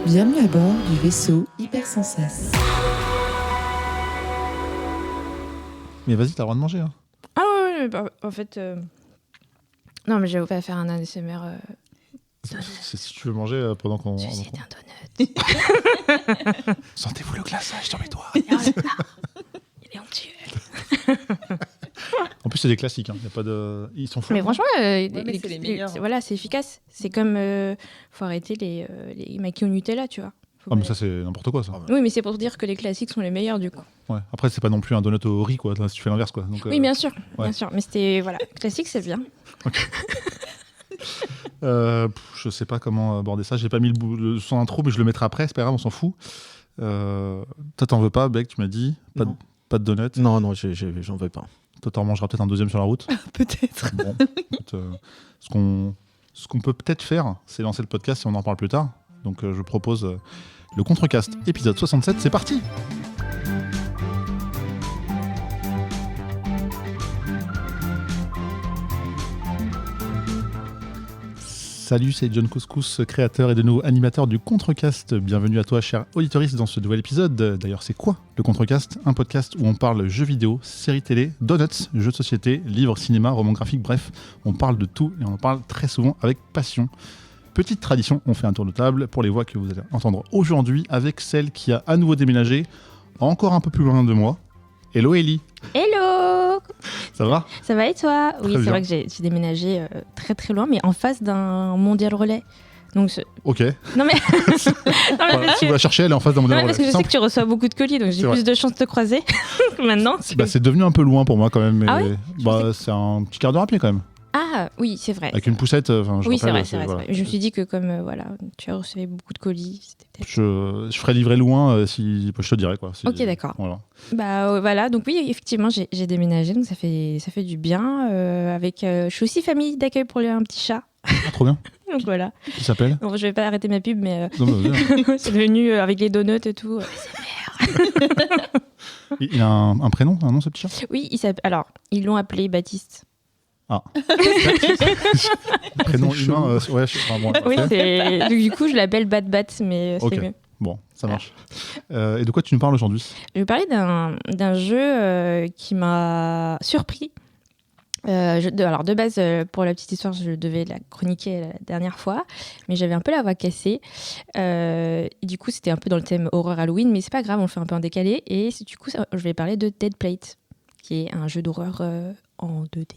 Bienvenue à bord du vaisseau Hypersensas. Mais vas-y, t'as le droit de manger. Hein. Ah oui, en fait... Non, mais je vais pas faire un ASMR... Si tu veux manger pendant qu'on... Ceci est un donut. Sentez-vous le glaçage sur mes doigts. Oh là là, il est onctueux. En plus, c'est des classiques. Hein. Y a pas de... Ils sont fous. Mais franchement, mais c'est les meilleurs. Voilà, c'est efficace. C'est comme... faut arrêter les maquis au Nutella, tu vois. Ah, mais ça, c'est n'importe quoi, ça. Oui, mais c'est pour dire que les classiques sont les meilleurs, du coup. Ouais. Après, c'est pas non plus un donut au riz, quoi. Là, si tu fais l'inverse, quoi. Donc, Oui, bien sûr. ouais. Bien sûr. Mais c'était... Voilà, classique, c'est bien. Okay. Je sais pas comment aborder ça. J'ai pas mis le son intro, mais je le mettrai après. C'est pas grave, on s'en fout. Toi, t'en veux pas, Beck, tu m'as dit. Pas de donut. Non, j'en veux pas. Toi, t'en mangeras peut-être un deuxième sur la route. Peut-être. Bon, écoute, ce qu'on peut peut-être faire, c'est lancer le podcast et on en parle plus tard. Donc, je propose le Contrecast, épisode 67. C'est parti! Salut, c'est John Couscous, créateur et de nouveau animateur du Contrecast. Bienvenue à toi, cher auditoriste, dans ce nouvel épisode. D'ailleurs, c'est quoi le Contrecast ? Un podcast où on parle jeux vidéo, séries télé, donuts, jeux de société, livres, cinéma, romans graphiques, bref, on parle de tout et on en parle très souvent avec passion. Petite tradition, on fait un tour de table pour les voix que vous allez entendre aujourd'hui avec celle qui a à nouveau déménagé, encore un peu plus loin de moi. Hello Ellie. Hello! Ça va ? Ça va et toi? Oui, Très c'est bien. vrai que j'ai déménagé très très loin, mais en face d'un mondial relais. Donc Ok. Non mais, Voilà, si vous la cherchez, elle est en face d'un modèle parce que je sais simple. que tu reçois beaucoup de colis, donc j'ai C'est vrai. plus de chances de te croiser maintenant. C'est devenu un peu loin pour moi quand même, mais Ah ouais c'est un petit quart d'heure à pied quand même. Ah oui, c'est vrai. Avec une poussette, je Oui, c'est rappelle, vrai. voilà. Je me suis dit que comme voilà, tu as reçu beaucoup de colis, c'était peut-être... Je ferai livrer loin si je te dirai quoi. Ok, d'accord. Voilà. Bah voilà, donc oui, effectivement, j'ai déménagé, donc ça fait du bien. Je suis aussi famille d'accueil pour un petit chat. Ah, trop bien. Donc voilà. Qui s'appelle ? Bon, je vais pas arrêter ma pub, mais Non, mais vas-y. c'est devenu avec les donuts et tout. Il a un prénom, un nom ce petit chat ? Oui, alors ils l'ont appelé Baptiste. Ah. Prénom humain, ouais, bon, Oui, parfait. donc, du coup, je l'appelle Bat, mais c'est Ok. mieux. Bon, ça marche. Et de quoi tu nous parles aujourd'hui ? Je vais parler d'un jeu qui m'a surpris. Alors de base, pour la petite histoire, je devais la chroniquer la dernière fois, mais j'avais un peu la voix cassée. Et du coup, c'était un peu dans le thème horreur Halloween, mais c'est pas grave, on le fait un peu en décalé. Et du coup, je vais parler de Dead Plate, qui est un jeu d'horreur en 2D.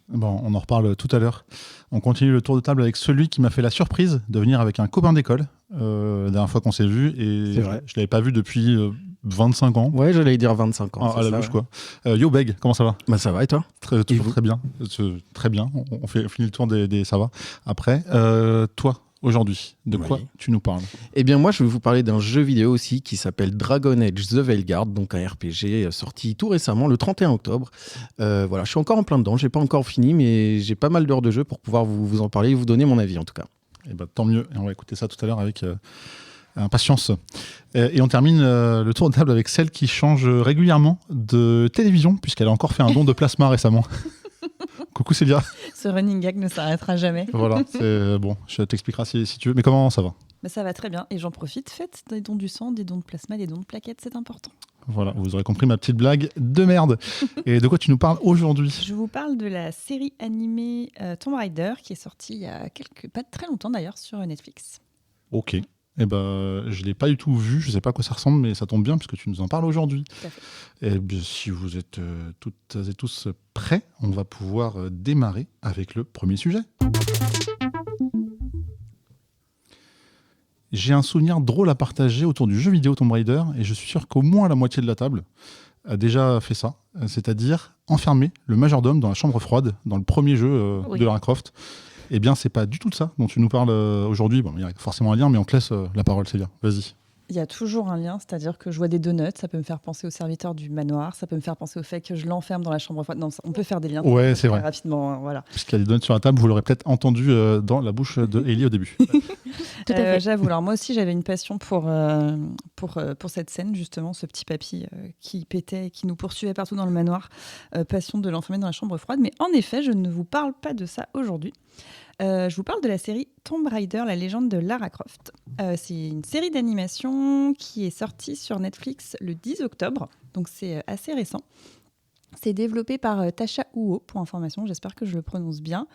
Bon, on en reparle tout à l'heure. On continue le tour de table avec celui qui m'a fait la surprise de venir avec un copain d'école la dernière fois qu'on s'est vu. Et C'est vrai. je l'avais pas vu depuis 25 ans. Ouais, j'allais dire 25 ans. À la bouche, quoi. Yo, Beg, comment ça va ? Bah ça va et toi ? Toujours vous très bien. Très bien. On finit le tour des ça va. Après, toi, aujourd'hui, de quoi Oui. tu nous parles ? Eh bien moi je vais vous parler d'un jeu vidéo aussi qui s'appelle Dragon Age The Veilguard, donc un RPG sorti tout récemment, le 31 octobre. Voilà, je suis encore en plein dedans, j'ai pas encore fini, mais j'ai pas mal d'heures de jeu pour pouvoir vous en parler et vous donner mon avis en tout cas. Eh ben, tant mieux. Et on va écouter ça tout à l'heure avec impatience. Et on termine le tour de table avec celle qui change régulièrement de télévision, puisqu'elle a encore fait un don de plasma récemment. Coucou Célia. Ce running gag ne s'arrêtera jamais. Voilà, c'est bon, je t'expliquerai si tu veux. Mais comment ça va ? Mais ça va très bien. Et j'en profite. Faites des dons du sang, des dons de plasma, des dons de plaquettes, c'est important. Voilà, vous aurez compris ma petite blague de merde. Et de quoi tu nous parles aujourd'hui ? Je vous parle de la série animée Tomb Raider qui est sortie il y a pas très longtemps d'ailleurs sur Netflix. Ok. Eh ben, je ne l'ai pas du tout vu, je ne sais pas à quoi ça ressemble, mais ça tombe bien puisque tu nous en parles aujourd'hui. Tout à fait. Et bien, si vous êtes toutes et tous prêts, on va pouvoir démarrer avec le premier sujet. J'ai un souvenir drôle à partager autour du jeu vidéo Tomb Raider et je suis sûr qu'au moins la moitié de la table a déjà fait ça, c'est-à-dire enfermer le majordome dans la chambre froide dans le premier jeu Oui. de Lara Croft. Eh bien, c'est pas du tout de ça dont tu nous parles aujourd'hui. Bon, il y a forcément un lien, mais on te laisse la parole, Célia. Vas-y. Il y a toujours un lien, c'est-à-dire que je vois des donuts, ça peut me faire penser au serviteur du manoir, ça peut me faire penser au fait que je l'enferme dans la chambre froide. Non, on peut faire des liens Ouais, c'est très vrai. rapidement. Hein, voilà. Puisqu'il y a des donuts sur la table, vous l'aurez peut-être entendu dans la bouche de Ellie au début. Tout à fait. J'avoue. Alors moi aussi, j'avais une passion pour cette scène, justement, ce petit papy qui pétait et qui nous poursuivait partout dans le manoir. Passion de l'enfermer dans la chambre froide. Mais en effet, je ne vous parle pas de ça aujourd'hui. Je vous parle de la série Tomb Raider, la légende de Lara Croft. C'est une série d'animation qui est sortie sur Netflix le 10 octobre, donc c'est assez récent. C'est développé par Tasha Uo, pour information, j'espère que je le prononce bien.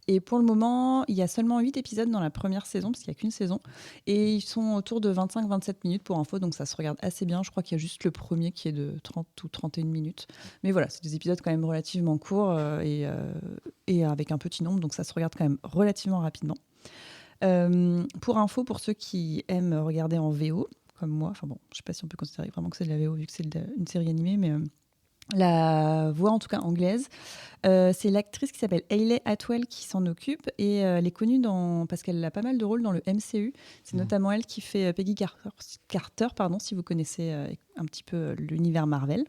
Et pour le moment, il y a seulement 8 épisodes dans la première saison, parce qu'il n'y a qu'une saison. Et ils sont autour de 25-27 minutes pour info, donc ça se regarde assez bien. Je crois qu'il y a juste le premier qui est de 30 ou 31 minutes. Mais voilà, c'est des épisodes quand même relativement courts et avec un petit nombre, donc ça se regarde quand même relativement rapidement. Pour info, pour ceux qui aiment regarder en VO, comme moi, enfin bon, je ne sais pas si on peut considérer vraiment que c'est de la VO, vu que c'est une série animée, mais... la voix, en tout cas anglaise, c'est l'actrice qui s'appelle Hayley Atwell qui s'en occupe et elle est connue parce qu'elle a pas mal de rôles dans le MCU. C'est notamment elle qui fait Peggy Carter, si vous connaissez un petit peu l'univers Marvel.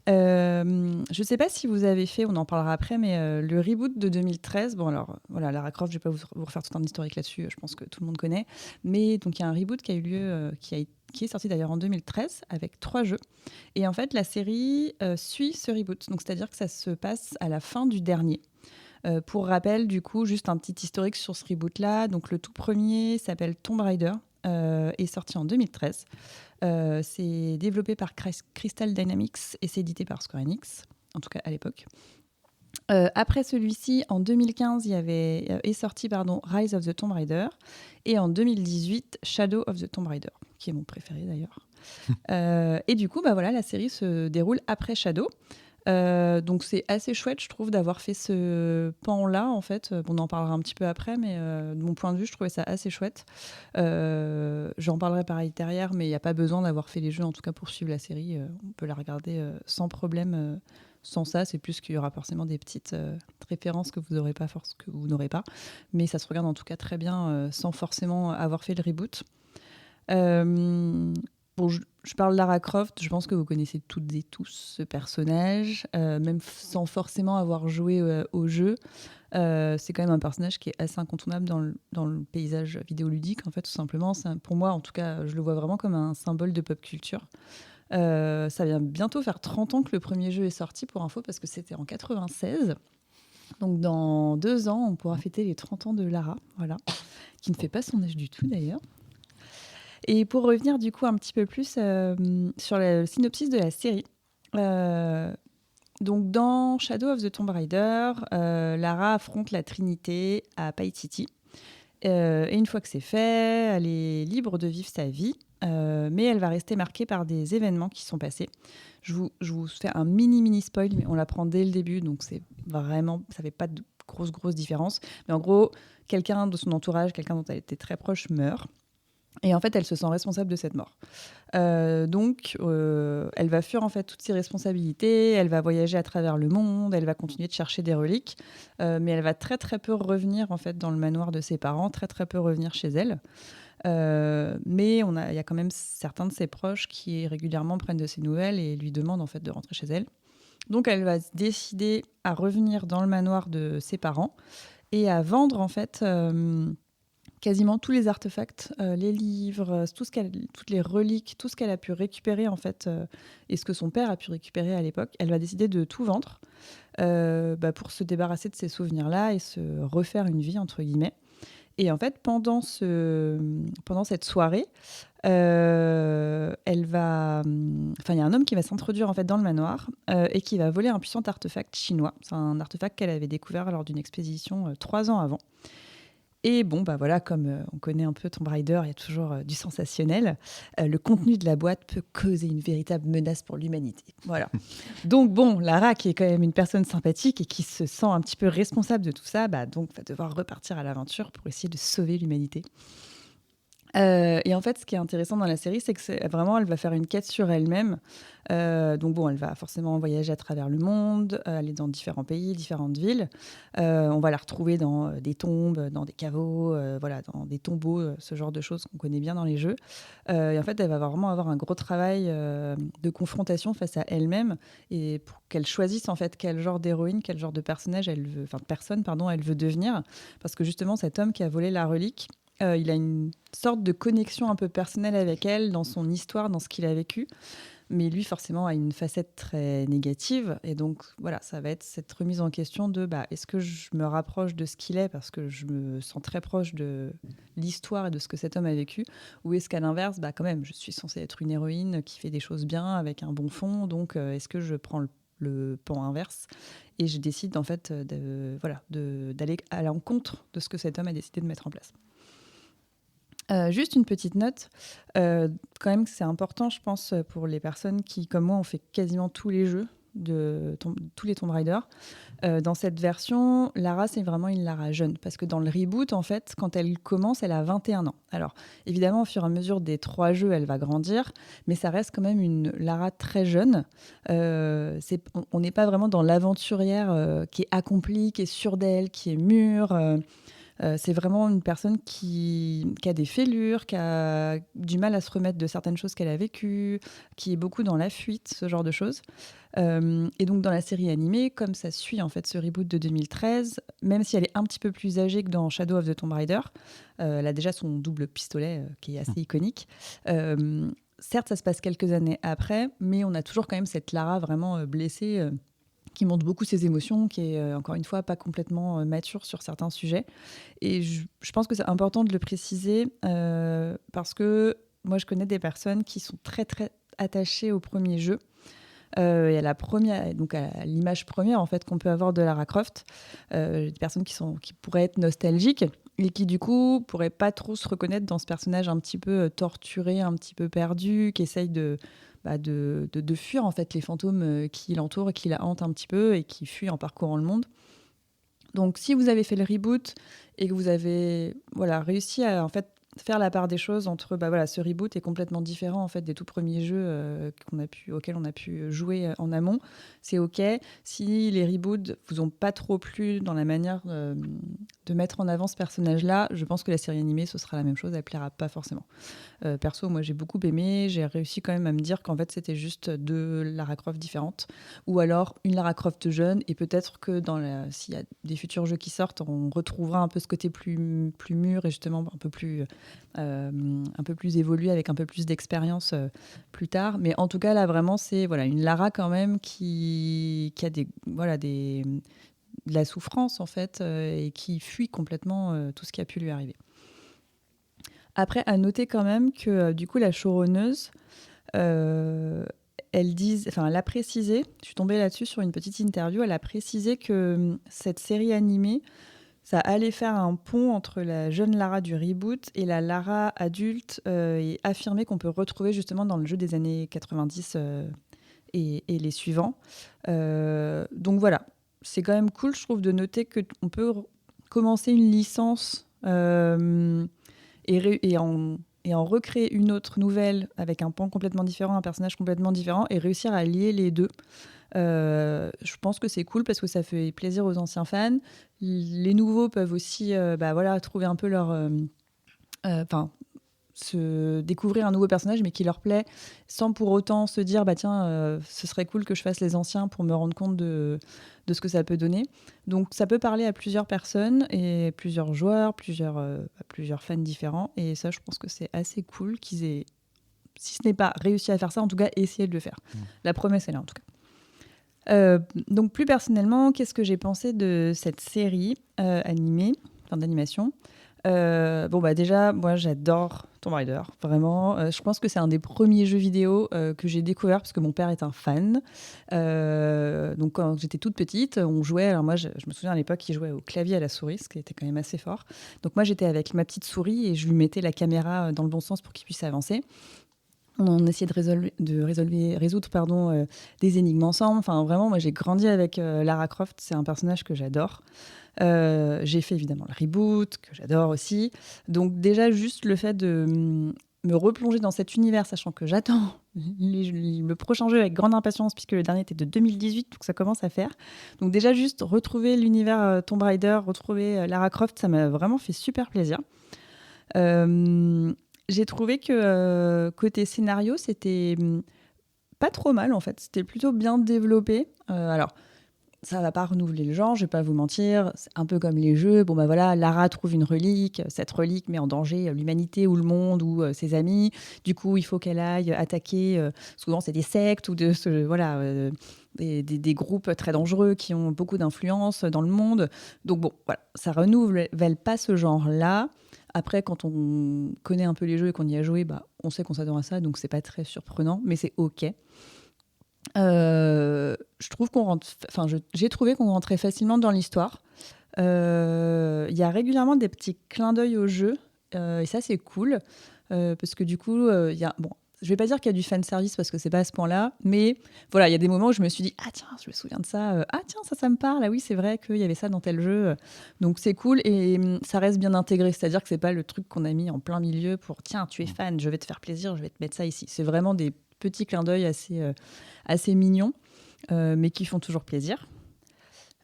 Je ne sais pas si vous avez fait, on en parlera après, mais le reboot de 2013. Bon alors voilà, Lara Croft, je ne vais pas vous refaire tout un historique là-dessus. Je pense que tout le monde connaît. Mais donc il y a un reboot qui a eu lieu, qui est sorti d'ailleurs en 2013 avec 3 jeux. Et en fait, la série suit ce reboot. Donc c'est-à-dire que ça se passe à la fin du dernier. Pour rappel, du coup, juste un petit historique sur ce reboot-là. Donc le tout premier s'appelle Tomb Raider, est sorti en 2013. C'est développé par Crystal Dynamics et c'est édité par Square Enix, en tout cas à l'époque. Après celui-ci, en 2015, est sorti Rise of the Tomb Raider et en 2018, Shadow of the Tomb Raider, qui est mon préféré d'ailleurs. Et du coup, voilà, la série se déroule après Shadow. Donc c'est assez chouette, je trouve, d'avoir fait ce pan-là, en fait. On en parlera un petit peu après, mais de mon point de vue, je trouvais ça assez chouette. J'en parlerai pareil derrière, mais il n'y a pas besoin d'avoir fait les jeux, en tout cas pour suivre la série. On peut la regarder sans problème. Sans ça, c'est plus qu'il y aura forcément des petites références que vous n'aurez pas, mais ça se regarde en tout cas très bien sans forcément avoir fait le reboot. Bon, je parle de Lara Croft, je pense que vous connaissez toutes et tous ce personnage, même sans forcément avoir joué au jeu. C'est quand même un personnage qui est assez incontournable dans le paysage vidéoludique, en fait, tout simplement. Pour moi, en tout cas, je le vois vraiment comme un symbole de pop culture. Ça vient bientôt faire 30 ans que le premier jeu est sorti, pour info, parce que c'était en 96. Donc dans 2 ans, on pourra fêter les 30 ans de Lara, voilà, qui ne fait pas son âge du tout d'ailleurs. Et pour revenir du coup un petit peu plus sur le synopsis de la série, donc dans Shadow of the Tomb Raider, Lara affronte la Trinité à Paititi. Et une fois que c'est fait, elle est libre de vivre sa vie, mais elle va rester marquée par des événements qui sont passés. Je vous fais un mini spoil, mais on l'apprend dès le début, donc c'est vraiment, ça fait pas de grosse différence. Mais en gros, quelqu'un de son entourage, quelqu'un dont elle était très proche, meurt. Et en fait, elle se sent responsable de cette mort. Donc, elle va fuir en fait toutes ses responsabilités. Elle va voyager à travers le monde. Elle va continuer de chercher des reliques, mais elle va très peu revenir en fait dans le manoir de ses parents. Très peu revenir chez elle. Mais il y a quand même certains de ses proches qui régulièrement prennent de ses nouvelles et lui demandent en fait de rentrer chez elle. Donc, elle va se décider à revenir dans le manoir de ses parents et à vendre en fait. Quasiment tous les artefacts, les livres, toutes les reliques, tout ce qu'elle a pu récupérer en fait, et ce que son père a pu récupérer à l'époque, elle va décider de tout vendre pour se débarrasser de ces souvenirs-là et se refaire une vie entre guillemets. Et en fait, pendant cette soirée, il y a un homme qui va s'introduire en fait dans le manoir et qui va voler un puissant artefact chinois. C'est un artefact qu'elle avait découvert lors d'une expédition 3 ans avant. Et voilà, comme on connaît un peu Tomb Raider, il y a toujours du sensationnel. Le contenu de la boîte peut causer une véritable menace pour l'humanité. Voilà. Donc Lara, qui est quand même une personne sympathique et qui se sent un petit peu responsable de tout ça, donc va devoir repartir à l'aventure pour essayer de sauver l'humanité. Et en fait, ce qui est intéressant dans la série, c'est que vraiment, elle va faire une quête sur elle-même. Donc elle va forcément voyager à travers le monde, aller dans différents pays, différentes villes. On va la retrouver dans des tombes, dans des caveaux, dans des tombeaux, ce genre de choses qu'on connaît bien dans les jeux. Et en fait, elle va vraiment avoir un gros travail de confrontation face à elle-même et pour qu'elle choisisse en fait quel genre d'héroïne, quel genre de personnage elle veut devenir. Parce que justement, cet homme qui a volé la relique, il a une sorte de connexion un peu personnelle avec elle dans son histoire, dans ce qu'il a vécu. mais lui forcément a une facette très négative, et donc voilà, ça va être cette remise en question de est-ce que je me rapproche de ce qu'il est parce que je me sens très proche de l'histoire et de ce que cet homme a vécu, ou est-ce qu'à l'inverse, quand même, je suis censée être une héroïne qui fait des choses bien avec un bon fond, donc est-ce que je prends le pan inverse et je décide en fait d'aller à l'encontre de ce que cet homme a décidé de mettre en place. Juste une petite note, quand même que c'est important, je pense, pour les personnes qui, comme moi, ont fait quasiment tous les jeux, tous les Tomb Raider. Dans cette version, Lara, c'est vraiment une Lara jeune, parce que dans le reboot, en fait, quand elle commence, elle a 21 ans. Alors, évidemment, au fur et à mesure des 3 jeux, elle va grandir, mais ça reste quand même une Lara très jeune. On n'est pas vraiment dans l'aventurière qui est accomplie, qui est sûre d'elle, qui est mûre. C'est vraiment une personne qui a des fêlures, qui a du mal à se remettre de certaines choses qu'elle a vécues, qui est beaucoup dans la fuite, ce genre de choses. Et donc dans la série animée, comme ça suit en fait ce reboot de 2013, même si elle est un petit peu plus âgée que dans Shadow of the Tomb Raider, elle a déjà son double pistolet qui est assez iconique. Certes, ça se passe quelques années après, mais on a toujours quand même cette Lara vraiment blessée, qui montre beaucoup ses émotions, qui est encore une fois pas complètement mature sur certains sujets. Et je pense que c'est important de le préciser parce que moi je connais des personnes qui sont très très attachées au premier jeu et à la première, donc à l'image première en fait qu'on peut avoir de Lara Croft, des personnes qui pourraient être nostalgiques et qui du coup pourraient pas trop se reconnaître dans ce personnage un petit peu torturé, un petit peu perdu, qui essaye de fuir en fait les fantômes qui l'entourent et qui la hantent un petit peu et qui fuient en parcourant le monde. Donc si vous avez fait le reboot et que vous avez réussi à en fait faire la part des choses entre ce reboot est complètement différent en fait des tout premiers jeux auxquels on a pu jouer en amont, c'est ok. Si les reboots vous ont pas trop plu dans la manière de mettre en avant ce personnage là, je pense que la série animée ce sera la même chose, elle plaira pas forcément. Perso, moi j'ai beaucoup aimé, j'ai réussi quand même à me dire qu'en fait c'était juste 2 Lara Croft différentes, ou alors une Lara Croft jeune, et peut-être que s'il y a des futurs jeux qui sortent, on retrouvera un peu ce côté plus mûr et justement un peu plus évolué avec un peu plus d'expérience plus tard. Mais en tout cas là vraiment c'est une Lara quand même qui a de la souffrance en fait et qui fuit complètement tout ce qui a pu lui arriver. Après, à noter quand même que du coup, la showrunneuse, elle a précisé, je suis tombée là-dessus sur une petite interview, elle a précisé que cette série animée, ça allait faire un pont entre la jeune Lara du reboot et la Lara adulte et affirmer qu'on peut retrouver justement dans le jeu des années 90 et les suivants. Donc voilà, c'est quand même cool, je trouve, de noter qu'on peut commencer une licence et en recréer une autre nouvelle avec un pan complètement différent, un personnage complètement différent, et réussir à lier les deux. Je pense que c'est cool parce que ça fait plaisir aux anciens fans. Les nouveaux peuvent aussi trouver un peu leur... se découvrir un nouveau personnage mais qui leur plaît sans pour autant se dire ce serait cool que je fasse les anciens pour me rendre compte de ce que ça peut donner. Donc ça peut parler à plusieurs personnes et plusieurs joueurs, plusieurs fans différents, et ça je pense que c'est assez cool qu'ils aient, si ce n'est pas réussi à faire ça, en tout cas essayé de le faire. La promesse est là en tout cas. Donc plus personnellement, qu'est-ce que j'ai pensé de cette série d'animation? Déjà, moi j'adore Tomb Raider, vraiment. Je pense que c'est un des premiers jeux vidéo que j'ai découvert parce que mon père est un fan. Donc quand j'étais toute petite, on jouait. Alors moi, je me souviens à l'époque, il jouait au clavier à la souris, ce qui était quand même assez fort. Donc moi, j'étais avec ma petite souris et je lui mettais la caméra dans le bon sens pour qu'il puisse avancer. On essayait de résoudre des énigmes ensemble. Enfin, vraiment, moi, j'ai grandi avec Lara Croft. C'est un personnage que j'adore. J'ai fait évidemment le reboot, que j'adore aussi. Donc déjà, juste le fait de me replonger dans cet univers, sachant que j'attends le prochain jeu avec grande impatience, puisque le dernier était de 2018, donc ça commence à faire. Donc déjà, juste retrouver l'univers Tomb Raider, retrouver Lara Croft, ça m'a vraiment fait super plaisir. J'ai trouvé que côté scénario, c'était pas trop mal en fait. C'était plutôt bien développé. Alors, ça va pas renouveler le genre, je vais pas vous mentir. C'est un peu comme les jeux. Bon, bah voilà, Lara trouve une relique. Cette relique met en danger l'humanité ou le monde ou ses amis. Du coup, il faut qu'elle aille attaquer. Souvent, c'est des sectes ou des groupes très dangereux qui ont beaucoup d'influence dans le monde. Donc bon, voilà, ça renouvelle pas ce genre-là. Après, quand on connaît un peu les jeux et qu'on y a joué, bah, on sait qu'on s'adore à ça, donc c'est pas très surprenant, mais c'est OK. J'ai trouvé qu'on rentrait facilement dans l'histoire. Il y a régulièrement des petits clins d'œil au jeu, et ça c'est cool, parce que du coup, je vais pas dire qu'il y a du fan service parce que c'est pas à ce point-là, mais voilà, il y a des moments où je me suis dit ah tiens, je me souviens de ça, ah tiens, ça me parle, ah oui c'est vrai qu'il y avait ça dans tel jeu, donc c'est cool et ça reste bien intégré, c'est-à-dire que c'est pas le truc qu'on a mis en plein milieu pour tiens tu es fan, je vais te faire plaisir, je vais te mettre ça ici. C'est vraiment des petits clins d'œil assez mignons, mais qui font toujours plaisir.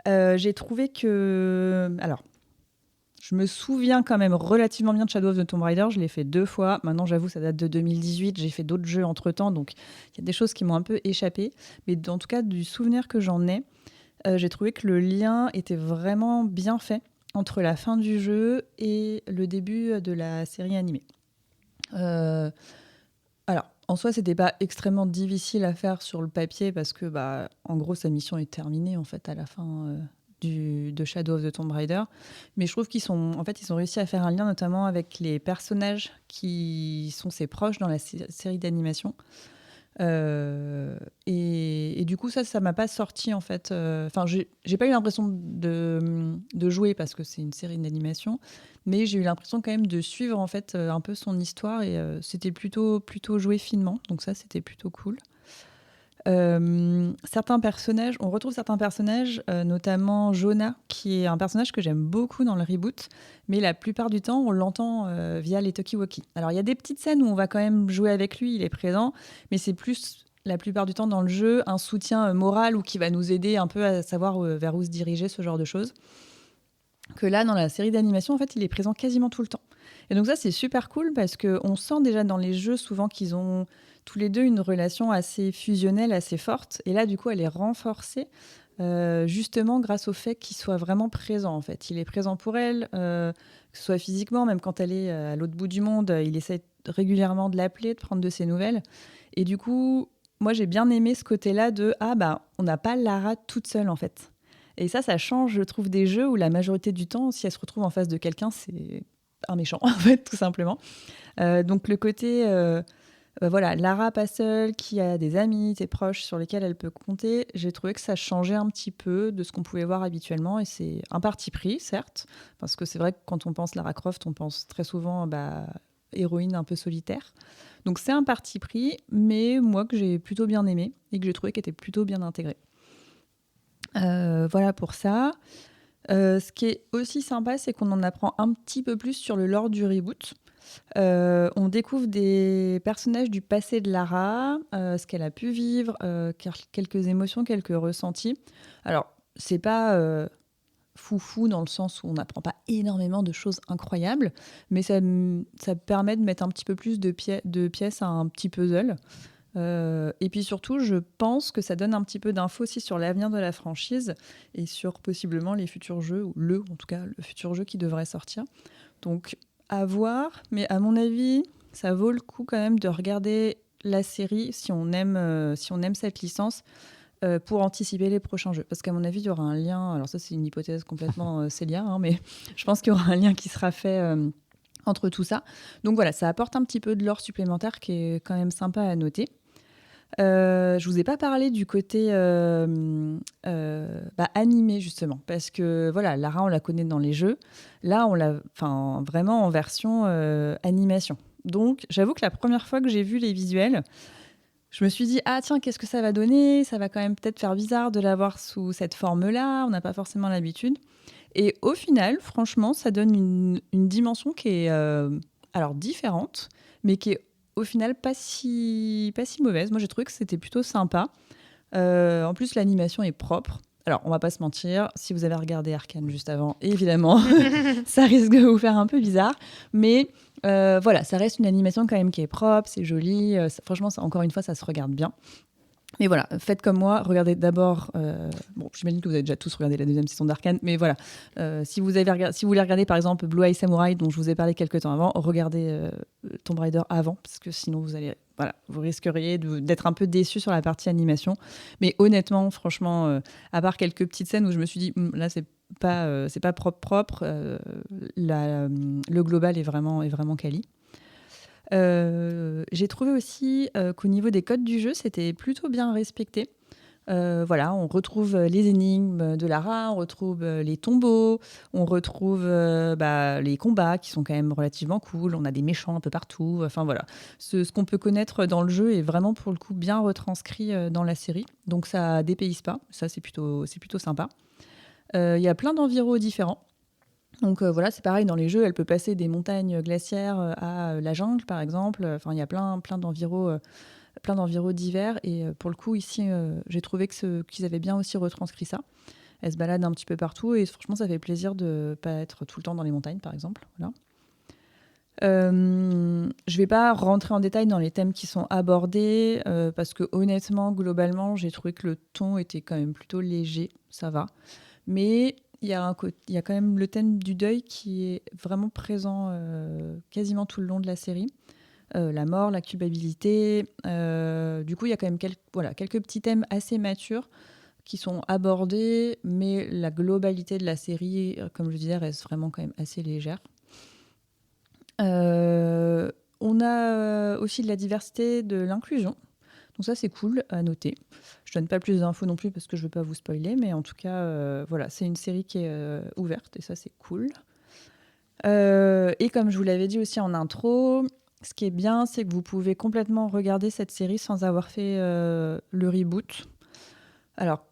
J'ai trouvé que alors je me souviens quand même relativement bien de Shadow of the Tomb Raider. Je l'ai fait 2 fois. Maintenant, j'avoue, ça date de 2018. J'ai fait d'autres jeux entre-temps, donc il y a des choses qui m'ont un peu échappé. Mais en tout cas, du souvenir que j'en ai, j'ai trouvé que le lien était vraiment bien fait entre la fin du jeu et le début de la série animée. Alors, en soi, c'était pas extrêmement difficile à faire sur le papier parce que, en gros, sa mission est terminée en fait à la fin de Shadow of the Tomb Raider. Mais je trouve qu'ils ont réussi à faire un lien notamment avec les personnages qui sont ses proches dans la série d'animation. Et du coup, ça m'a pas sorti en fait. J'ai pas eu l'impression de jouer parce que c'est une série d'animation, mais j'ai eu l'impression quand même de suivre en fait un peu son histoire et c'était plutôt joué finement. Donc ça, c'était plutôt cool. On retrouve certains personnages, notamment Jonah, qui est un personnage que j'aime beaucoup dans le reboot, mais la plupart du temps, on l'entend via les talkie-walkie. Alors, il y a des petites scènes où on va quand même jouer avec lui, il est présent, mais c'est plus, la plupart du temps dans le jeu, un soutien moral ou qui va nous aider un peu à savoir vers où se diriger, ce genre de choses. Que là, dans la série d'animation, en fait, il est présent quasiment tout le temps. Et donc ça, c'est super cool parce qu'on sent déjà dans les jeux souvent qu'ils ont tous les deux une relation assez fusionnelle, assez forte. Et là, du coup, elle est renforcée justement grâce au fait qu'il soit vraiment présent, en fait. Il est présent pour elle, que ce soit physiquement, même quand elle est à l'autre bout du monde, il essaie régulièrement de l'appeler, de prendre de ses nouvelles. Et du coup, moi, j'ai bien aimé ce côté-là de « Ah, on n'a pas Lara toute seule, en fait ». Et ça change, je trouve, des jeux où la majorité du temps, si elle se retrouve en face de quelqu'un, c'est un méchant, en fait, tout simplement. Donc le côté, Lara pas seule, qui a des amis, des proches sur lesquels elle peut compter, j'ai trouvé que ça changeait un petit peu de ce qu'on pouvait voir habituellement. Et c'est un parti pris, certes, parce que c'est vrai que quand on pense Lara Croft, on pense très souvent héroïne un peu solitaire. Donc c'est un parti pris, mais moi que j'ai plutôt bien aimé et que j'ai trouvé qui était plutôt bien intégré. Voilà pour ça. Ce qui est aussi sympa, c'est qu'on en apprend un petit peu plus sur le lore du reboot. On découvre des personnages du passé de Lara, ce qu'elle a pu vivre, quelques émotions, quelques ressentis. Alors, c'est pas foufou dans le sens où on n'apprend pas énormément de choses incroyables, mais ça permet de mettre un petit peu plus de pièces à un petit puzzle. Et puis surtout, je pense que ça donne un petit peu d'infos aussi sur l'avenir de la franchise et sur possiblement les futurs jeux, ou le futur jeu qui devrait sortir. Donc, à voir. Mais à mon avis, ça vaut le coup quand même de regarder la série si on aime cette licence pour anticiper les prochains jeux. Parce qu'à mon avis, il y aura un lien. Alors ça, c'est une hypothèse complètement célière, mais je pense qu'il y aura un lien qui sera fait entre tout ça. Donc voilà, ça apporte un petit peu de lore supplémentaire qui est quand même sympa à noter. Je vous ai pas parlé du côté animé justement, parce que voilà, Lara on la connaît dans les jeux, là on l'a vraiment en version animation. Donc j'avoue que la première fois que j'ai vu les visuels, je me suis dit ah tiens, qu'est-ce que ça va donner, ça va quand même peut-être faire bizarre de l'avoir sous cette forme-là, on n'a pas forcément l'habitude. Et au final, franchement, ça donne une dimension qui est alors différente, mais qui est au final pas si mauvaise. Moi, j'ai trouvé que c'était plutôt sympa. En plus, l'animation est propre. Alors, on va pas se mentir, si vous avez regardé Arcane juste avant, évidemment, ça risque de vous faire un peu bizarre. Mais voilà, ça reste une animation quand même qui est propre, c'est joli. Franchement, encore une fois, ça se regarde bien. Mais voilà, faites comme moi, regardez d'abord. Bon, j'imagine que vous avez déjà tous regardé la deuxième saison d'Arcane, mais voilà. Si vous voulez regarder par exemple Blue Eye Samurai, dont je vous ai parlé quelques temps avant, regardez Tomb Raider avant, parce que sinon vous risqueriez d'être un peu déçu sur la partie animation. Mais honnêtement, franchement, à part quelques petites scènes où je me suis dit, là c'est pas propre, le global est vraiment quali. J'ai trouvé aussi qu'au niveau des codes du jeu, c'était plutôt bien respecté. Voilà, on retrouve les énigmes de Lara, on retrouve les tombeaux, on retrouve les combats qui sont quand même relativement cool. On a des méchants un peu partout. Enfin voilà, ce qu'on peut connaître dans le jeu est vraiment pour le coup bien retranscrit dans la série. Donc ça dépayse pas. Ça c'est plutôt sympa. Il y a plein d'enviros différents. Donc voilà, c'est pareil dans les jeux, elle peut passer des montagnes glaciaires à la jungle par exemple. Enfin, il y a plein d'enviros divers et pour le coup ici, j'ai trouvé qu'ils avaient bien aussi retranscrit ça. Elle se balade un petit peu partout et franchement, ça fait plaisir de pas être tout le temps dans les montagnes par exemple. Voilà. Je vais pas rentrer en détail dans les thèmes qui sont abordés parce que honnêtement, globalement, j'ai trouvé que le ton était quand même plutôt léger, ça va. Mais il y a quand même le thème du deuil qui est vraiment présent quasiment tout le long de la série. La mort, la culpabilité. Du coup, il y a quand même quelques petits thèmes assez matures qui sont abordés, mais la globalité de la série, comme je disais, reste vraiment quand même assez légère. On a aussi de la diversité, de l'inclusion. Donc ça, c'est cool à noter. Je donne pas plus d'infos non plus parce que je veux pas vous spoiler, mais en tout cas, voilà, c'est une série qui est ouverte et ça, c'est cool. Et comme je vous l'avais dit aussi en intro, ce qui est bien, c'est que vous pouvez complètement regarder cette série sans avoir fait le reboot. Alors,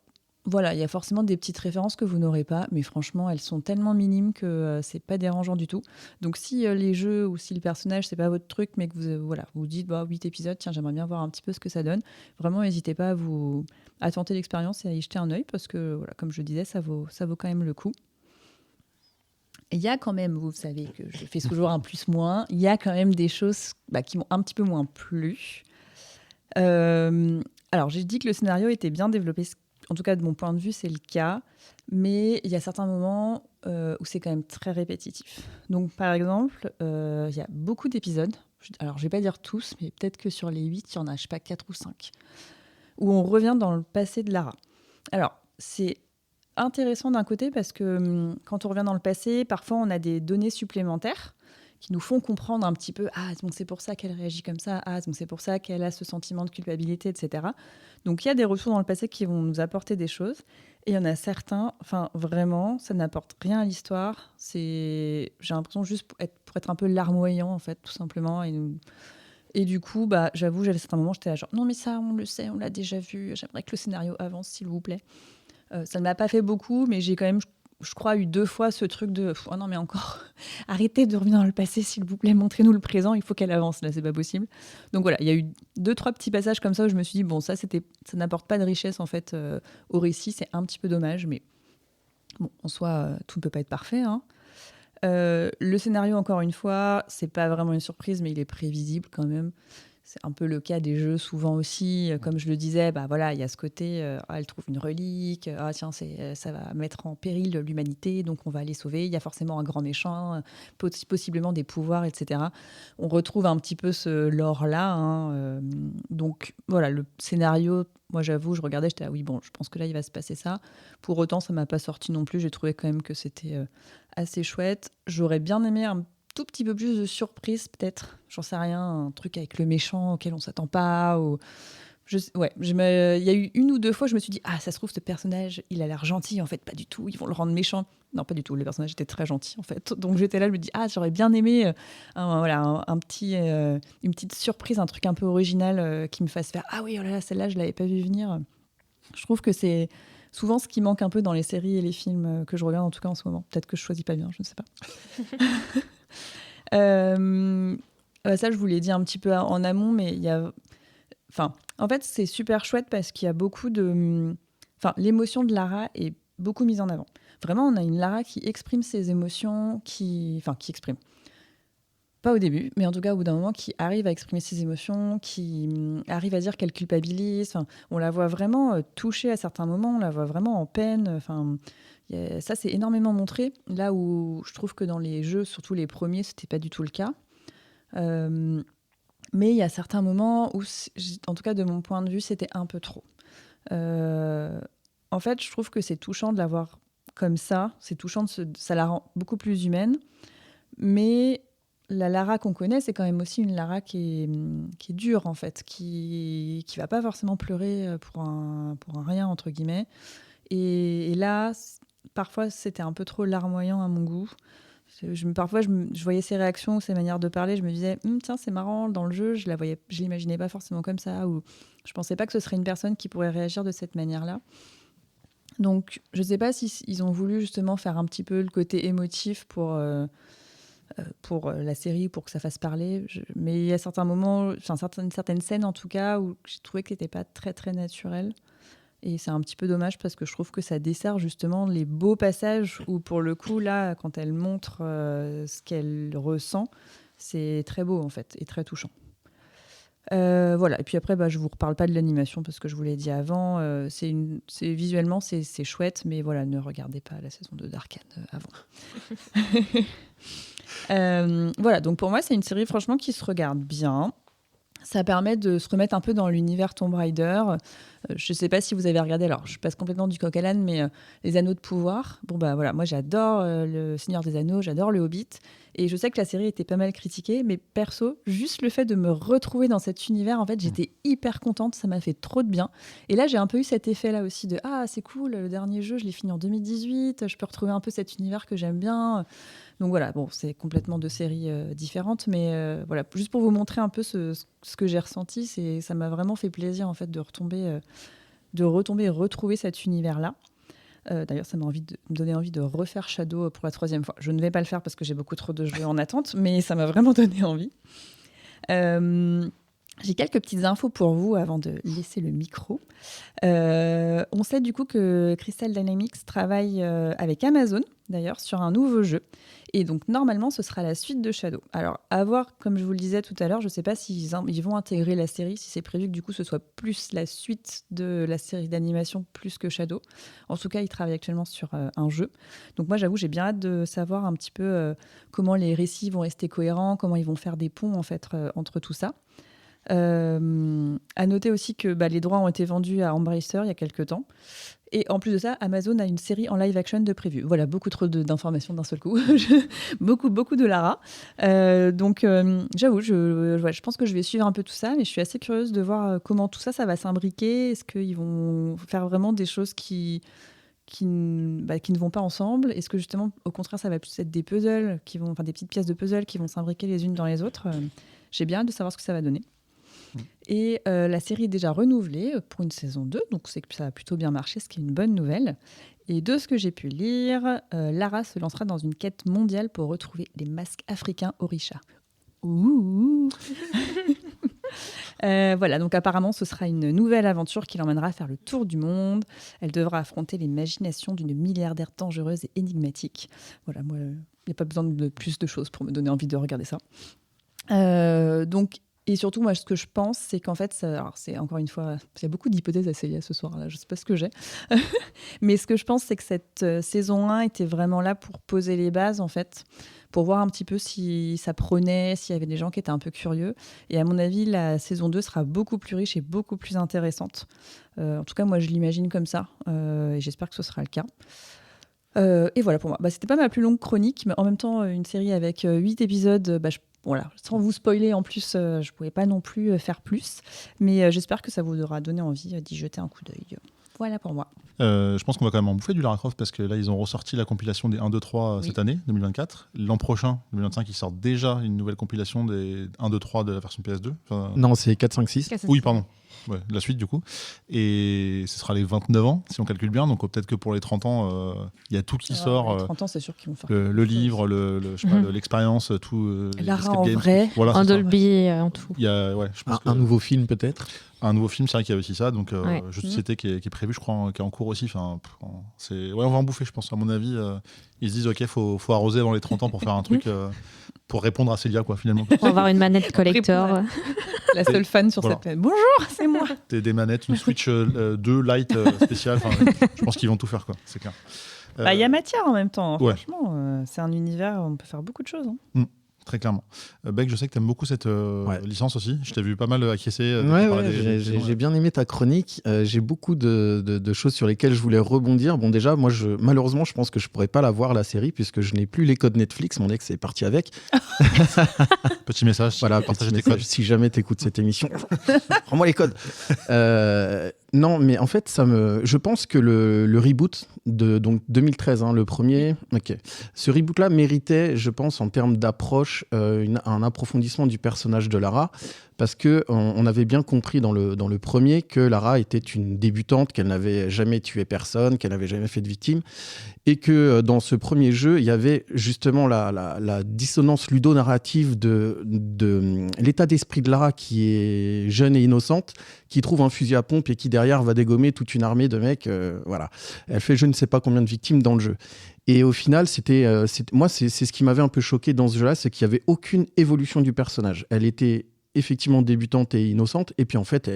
voilà, il y a forcément des petites références que vous n'aurez pas, mais franchement, elles sont tellement minimes que c'est pas dérangeant du tout. Donc, si les jeux ou si le personnage, c'est pas votre truc, mais que vous dites, 8 épisodes, tiens, j'aimerais bien voir un petit peu ce que ça donne, vraiment, n'hésitez pas à tenter l'expérience et à y jeter un œil, parce que, voilà, comme je le disais, ça vaut quand même le coup. Il y a quand même, vous savez que je fais toujours un plus-moins, il y a quand même des choses qui m'ont un petit peu moins plu. Alors, j'ai dit que le scénario était bien développé. En tout cas, de mon point de vue, c'est le cas. Mais il y a certains moments où c'est quand même très répétitif. Donc, par exemple, il y a beaucoup d'épisodes. Alors, je ne vais pas dire tous, mais peut-être que sur les 8, il y en a, je sais pas, 4 ou 5. Où on revient dans le passé de Lara. Alors, c'est intéressant d'un côté parce que quand on revient dans le passé, parfois, on a des données supplémentaires qui nous font comprendre un petit peu, c'est pour ça qu'elle réagit comme ça, c'est pour ça qu'elle a ce sentiment de culpabilité, etc. Donc il y a des retours dans le passé qui vont nous apporter des choses, et il y en a certains, vraiment, ça n'apporte rien à l'histoire, j'ai l'impression juste pour être un peu larmoyant, en fait, tout simplement, et du coup, j'avoue, j'avais certains moments, j'étais là genre, non mais ça, on le sait, on l'a déjà vu, j'aimerais que le scénario avance, s'il vous plaît. Ça ne m'a pas fait beaucoup, mais j'ai quand même, je crois, eu 2 fois ce truc de « Oh non, mais encore, arrêtez de revenir dans le passé, s'il vous plaît, montrez-nous le présent, il faut qu'elle avance, là, c'est pas possible. » Donc voilà, il y a eu 2-3 petits passages comme ça où je me suis dit « Bon, ça n'apporte pas de richesse, en fait, au récit, c'est un petit peu dommage, mais bon, en soi, tout ne peut pas être parfait, hein. » Le scénario, encore une fois, c'est pas vraiment une surprise, mais il est prévisible quand même. C'est un peu le cas des jeux souvent aussi. Comme je le disais, il y a ce côté, elle trouve une relique, tiens, ça va mettre en péril l'humanité, donc on va les sauver. Il y a forcément un grand méchant, possiblement des pouvoirs, etc. On retrouve un petit peu ce lore-là, hein, donc voilà, le scénario, moi j'avoue, je regardais, j'étais oui, bon, je pense que là il va se passer ça. Pour autant, ça m'a pas sorti non plus. J'ai trouvé quand même que c'était assez chouette. J'aurais bien aimé un tout petit peu plus de surprise, peut-être. J'en sais rien, un truc avec le méchant auquel on s'attend pas. Il y a eu 1 ou 2 fois, je me suis dit, ça se trouve, ce personnage, il a l'air gentil. En fait, pas du tout. Ils vont le rendre méchant. Non, pas du tout. Le personnage était très gentil, en fait. Donc, j'étais là, je me dis, j'aurais bien aimé une petite surprise, un truc un peu original qui me fasse faire, oui, oh là là, celle-là, je l'avais pas vu venir. Je trouve que c'est souvent ce qui manque un peu dans les séries et les films que je regarde, en tout cas en ce moment. Peut-être que je choisis pas bien, je ne sais pas. Ça, je vous l'ai dit un petit peu en amont, mais en fait, c'est super chouette parce qu'il y a beaucoup de... l'émotion de Lara est beaucoup mise en avant. Vraiment, on a une Lara qui exprime ses émotions, qui exprime. pas au début, mais en tout cas au bout d'un moment, qui arrive à exprimer ses émotions, qui arrive à dire qu'elle culpabilise. Enfin, on la voit vraiment touchée à certains moments, on la voit vraiment en peine. Enfin, ça, c'est énormément montré. Là où je trouve que dans les jeux, surtout les premiers, c'était pas du tout le cas. Mais il y a certains moments où, en tout cas de mon point de vue, c'était un peu trop. En fait, je trouve que c'est touchant de la voir comme ça. C'est touchant, ça la rend beaucoup plus humaine. Mais la Lara qu'on connaît, c'est quand même aussi une Lara qui est dure, en fait, qui va pas forcément pleurer pour un rien, entre guillemets. Et là, parfois, c'était un peu trop larmoyant à mon goût. Parfois, je voyais ses réactions, ses manières de parler, je me disais, tiens, c'est marrant, dans le jeu, je l'imaginais pas forcément comme ça, ou je pensais pas que ce serait une personne qui pourrait réagir de cette manière-là. Donc, je sais pas s'ils ont voulu justement faire un petit peu le côté émotif pour la série, pour que ça fasse parler. Mais il y a certains moments, certaines scènes en tout cas, où j'ai trouvé que c'était pas très très naturel. Et c'est un petit peu dommage parce que je trouve que ça dessert justement les beaux passages où, pour le coup, là, quand elle montre ce qu'elle ressent, c'est très beau en fait et très touchant. Voilà. Et puis après, je vous reparle pas de l'animation parce que je vous l'ai dit avant. Visuellement, c'est chouette, mais voilà, ne regardez pas la saison 2 d'Arcane avant. Voilà. Donc pour moi, c'est une série franchement qui se regarde bien. Ça permet de se remettre un peu dans l'univers Tomb Raider. Je ne sais pas si vous avez regardé, alors je passe complètement du coq à l'âne, mais les Anneaux de pouvoir. Bon, voilà, moi j'adore le Seigneur des Anneaux, j'adore le Hobbit. Et je sais que la série était pas mal critiquée, mais perso, juste le fait de me retrouver dans cet univers, en fait, j'étais hyper contente, ça m'a fait trop de bien. Et là, j'ai un peu eu cet effet-là aussi de « Ah, c'est cool, le dernier jeu, je l'ai fini en 2018, je peux retrouver un peu cet univers que j'aime bien. » Donc voilà, bon, c'est complètement deux séries différentes, mais voilà, juste pour vous montrer un peu ce que j'ai ressenti, ça m'a vraiment fait plaisir en fait de retomber et retrouver cet univers-là. D'ailleurs, ça m'a donné envie de refaire Shadow pour la 3e fois. Je ne vais pas le faire parce que j'ai beaucoup trop de jeux en attente, mais ça m'a vraiment donné envie. J'ai quelques petites infos pour vous avant de laisser le micro. On sait du coup que Crystal Dynamics travaille avec Amazon, d'ailleurs, sur un nouveau jeu. Et donc, normalement, ce sera la suite de Shadow. Alors, à voir, comme je vous le disais tout à l'heure, je ne sais pas s'ils vont intégrer la série, si c'est prévu que du coup, ce soit plus la suite de la série d'animation plus que Shadow. En tout cas, ils travaillent actuellement sur un jeu. Donc moi, j'avoue, j'ai bien hâte de savoir un petit peu comment les récits vont rester cohérents, comment ils vont faire des ponts en fait, entre tout ça. À noter aussi que les droits ont été vendus à Embracer il y a quelques temps. Et en plus de ça, Amazon a une série en live action de prévue. Voilà, beaucoup trop d'informations d'un seul coup. beaucoup de Lara. Donc, j'avoue, je pense que je vais suivre un peu tout ça, mais je suis assez curieuse de voir comment tout ça va s'imbriquer. Est-ce qu'ils vont faire vraiment des choses qui ne vont pas ensemble? Est-ce que justement, au contraire, ça va plus être des puzzles, des petites pièces de puzzle qui vont s'imbriquer les unes dans les autres? J'ai bien hâte de savoir ce que ça va donner. Et la série est déjà renouvelée pour une saison 2, donc c'est que ça a plutôt bien marché, ce qui est une bonne nouvelle. Et de ce que j'ai pu lire, Lara se lancera dans une quête mondiale pour retrouver les masques africains Orisha. Ouh. Voilà, donc apparemment ce sera une nouvelle aventure qui l'emmènera à faire le tour du monde. Elle devra affronter l'imagination d'une milliardaire dangereuse et énigmatique. Voilà, moi, il n'y a pas besoin de plus de choses pour me donner envie de regarder ça. Et surtout, moi, ce que je pense, c'est qu'en fait, c'est encore une fois, il y a beaucoup d'hypothèses à Célia ce soir-là, je ne sais pas ce que j'ai. Mais ce que je pense, c'est que cette saison 1 était vraiment là pour poser les bases, en fait, pour voir un petit peu si ça prenait, s'il y avait des gens qui étaient un peu curieux. Et à mon avis, la saison 2 sera beaucoup plus riche et beaucoup plus intéressante. En tout cas, moi, je l'imagine comme ça. Et j'espère que ce sera le cas. Et voilà pour moi. C'était pas ma plus longue chronique, mais en même temps, une série avec 8 épisodes, voilà, sans vous spoiler en plus, je ne pouvais pas non plus faire plus. Mais j'espère que ça vous aura donné envie d'y jeter un coup d'œil. Voilà pour moi. Je pense qu'on va quand même en bouffer du Lara Croft parce que là, ils ont ressorti la compilation des 1, 2, 3 cette année, 2024. L'an prochain, 2025, ils sortent déjà une nouvelle compilation des 1, 2, 3 de la version PS2. Non, c'est 4, 5, 6. Oui, pardon. Ouais, la suite du coup. Et ce sera les 29 ans, si on calcule bien. Donc peut-être que pour les 30 ans, il y a tout qui sort. Les 30 ans, c'est sûr qu'ils vont faire le livre, l'expérience, tout. Lara en vrai. Voilà, en Dolby, en tout. Il y a, je pense un nouveau film peut-être. un nouveau film, c'est vrai qu'il y a aussi ça. Donc, Ouais. jeu de société qui est prévu, je crois, qui est en cours aussi. Enfin, on va en bouffer, je pense. À mon avis, ils se disent, OK, faut arroser avant les 30 ans pour faire un truc, pour répondre à Célia, quoi, finalement. Pour avoir une manette collector. La seule fan sur Voilà. cette planète. Bonjour, c'est moi. Des manettes, une Switch 2 Lite spéciale. Enfin, je pense qu'ils vont tout faire, quoi. C'est clair. Il y a matière en même temps. Hein. Ouais. Franchement, c'est un univers où on peut faire beaucoup de choses. Hein. Très clairement. Beck, je sais que tu aimes beaucoup cette licence aussi. Je t'ai vu pas mal acquiescer. J'ai bien aimé ta chronique. J'ai beaucoup de choses sur lesquelles je voulais rebondir. Bon, déjà, moi, malheureusement, je pense que je pourrais pas la voir, la série, puisque je n'ai plus les codes Netflix. Mon ex est parti avec. Petit message. Voilà, partager petit tes message, codes. si jamais tu écoutes cette émission, prends-moi les codes. Non, mais en fait, je pense que le reboot de donc 2013, hein, le premier, ce reboot-là méritait, je pense, en termes d'approche, un approfondissement du personnage de Lara, parce que on avait bien compris dans le premier que Lara était une débutante, qu'elle n'avait jamais tué personne, qu'elle n'avait jamais fait de victime, et que dans ce premier jeu, il y avait justement la dissonance ludo-narrative de l'état d'esprit de Lara qui est jeune et innocente, qui trouve un fusil à pompe et qui derrière va dégommer toute une armée de mecs. Voilà. Elle fait je ne sais pas combien de victimes dans le jeu. Et au final, moi, c'est ce qui m'avait un peu choqué dans ce jeu-là, c'est qu'il n'y avait aucune évolution du personnage. Elle était effectivement débutante et innocente, et puis en fait,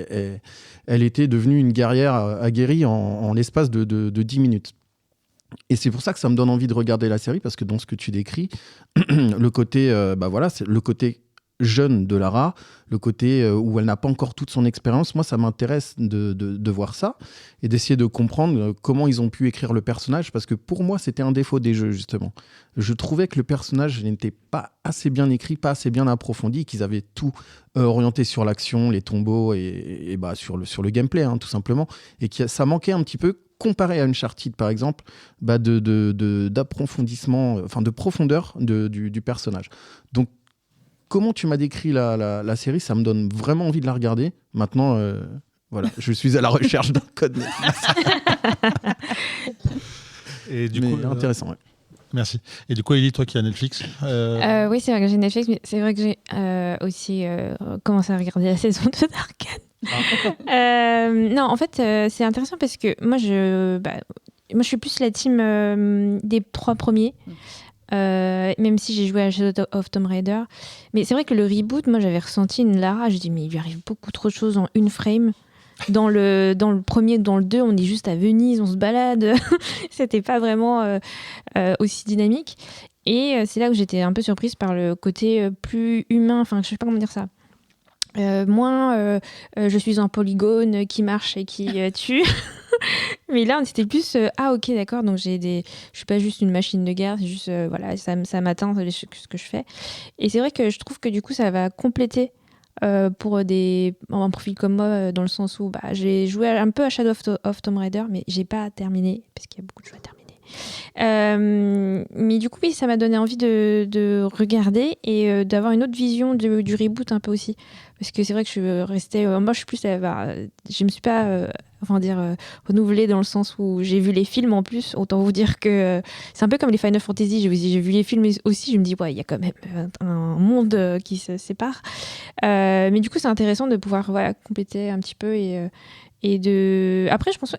elle était devenue une guerrière aguerrie en l'espace de 10 minutes. Et c'est pour ça que ça me donne envie de regarder la série, parce que dans ce que tu décris, le côté, c'est le côté jeune de Lara, le côté où elle n'a pas encore toute son expérience, moi ça m'intéresse de voir ça et d'essayer de comprendre comment ils ont pu écrire le personnage, parce que pour moi c'était un défaut des jeux justement. Je trouvais que le personnage n'était pas assez bien écrit, pas assez bien approfondi, qu'ils avaient tout orienté sur l'action, les tombeaux et sur le gameplay hein, tout simplement, et que ça manquait un petit peu comparé à Uncharted par exemple, d'approfondissement, enfin de profondeur du personnage. Donc comment tu m'as décrit la série, ça me donne vraiment envie de la regarder. Maintenant, voilà, je suis à la recherche d'un code Netflix. Et du coup, intéressant, ouais. Merci. Et du coup, Ellie, toi qui as Netflix Oui, c'est vrai que j'ai Netflix, mais c'est vrai que j'ai aussi commencé à regarder la saison 2 d'Arcane. Non, en fait, c'est intéressant parce que moi, je suis plus la team des 3 premiers. Même si j'ai joué à Shadow of Tomb Raider. Mais c'est vrai que le reboot, moi j'avais ressenti une Lara, je dis mais il lui arrive beaucoup trop de choses en une frame. Dans le premier, dans le 2, on est juste à Venise, on se balade. C'était pas vraiment aussi dynamique. Et c'est là où j'étais un peu surprise par le côté plus humain, enfin je sais pas comment dire ça. Moins je suis un polygone qui marche et qui tue. Mais là, c'était plus ok, d'accord, donc je suis pas juste une machine de guerre, c'est juste voilà, ça m'atteint ce que je fais. Et c'est vrai que je trouve que du coup, ça va compléter pour un profil comme moi, dans le sens où j'ai joué un peu à Shadow of Tomb Raider, mais j'ai pas terminé parce qu'il y a beaucoup de choses à terminer. Mais du coup, oui, ça m'a donné envie de regarder et d'avoir une autre vision du reboot un peu aussi. Parce que c'est vrai que je restais... moi, je suis plus... je me suis pas... renouvelée dans le sens où j'ai vu les films en plus. Autant vous dire que c'est un peu comme les Final Fantasy. J'ai vu les films aussi. Je me dis, ouais, il y a quand même un monde qui se sépare. Mais du coup, c'est intéressant de pouvoir compléter un petit peu et de... Après, je pense...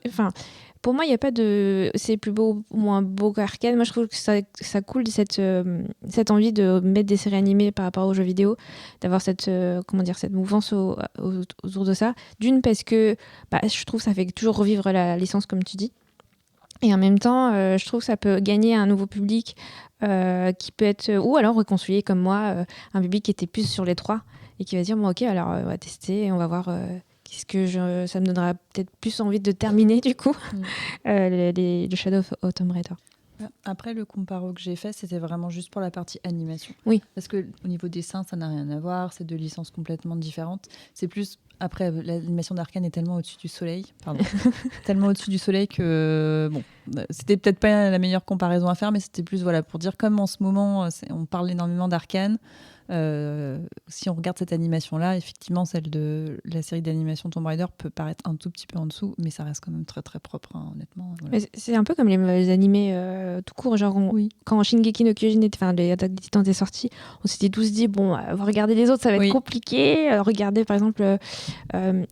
Pour moi, il n'y a pas de... C'est plus beau ou moins beau qu'Arcane. Moi, je trouve que ça coule cette envie de mettre des séries animées par rapport aux jeux vidéo, d'avoir cette mouvance autour de ça. D'une, parce que je trouve que ça fait toujours revivre la licence, comme tu dis. Et en même temps, je trouve que ça peut gagner un nouveau public qui peut être... Ou alors reconstruire, comme moi, un public qui était plus sur les 3 et qui va dire, bon, ok, alors on va tester, on va voir... ça me donnera peut-être plus envie de terminer du coup le Shadow of Tomb Raider. Après, le comparo que j'ai fait, c'était vraiment juste pour la partie animation. Oui. Parce qu'au niveau dessin, ça n'a rien à voir. C'est 2 licences complètement différentes. C'est plus... Après, l'animation d'Arcane est tellement au-dessus du soleil. Pardon. Tellement au-dessus du soleil que... Bon, c'était peut-être pas la meilleure comparaison à faire, mais c'était plus pour dire comme en ce moment, on parle énormément d'Arcane. Si on regarde cette animation-là, effectivement, celle de la série d'animation Tomb Raider peut paraître un tout petit peu en dessous, mais ça reste quand même très très propre, hein, honnêtement. Voilà. Mais c'est un peu comme les animés tout court, genre quand Shingeki no Kyojin, les Attaques des Titans étaient sortis, on s'était tous dit bon, on va regarder les autres, ça va être compliqué. Regardez par exemple, comment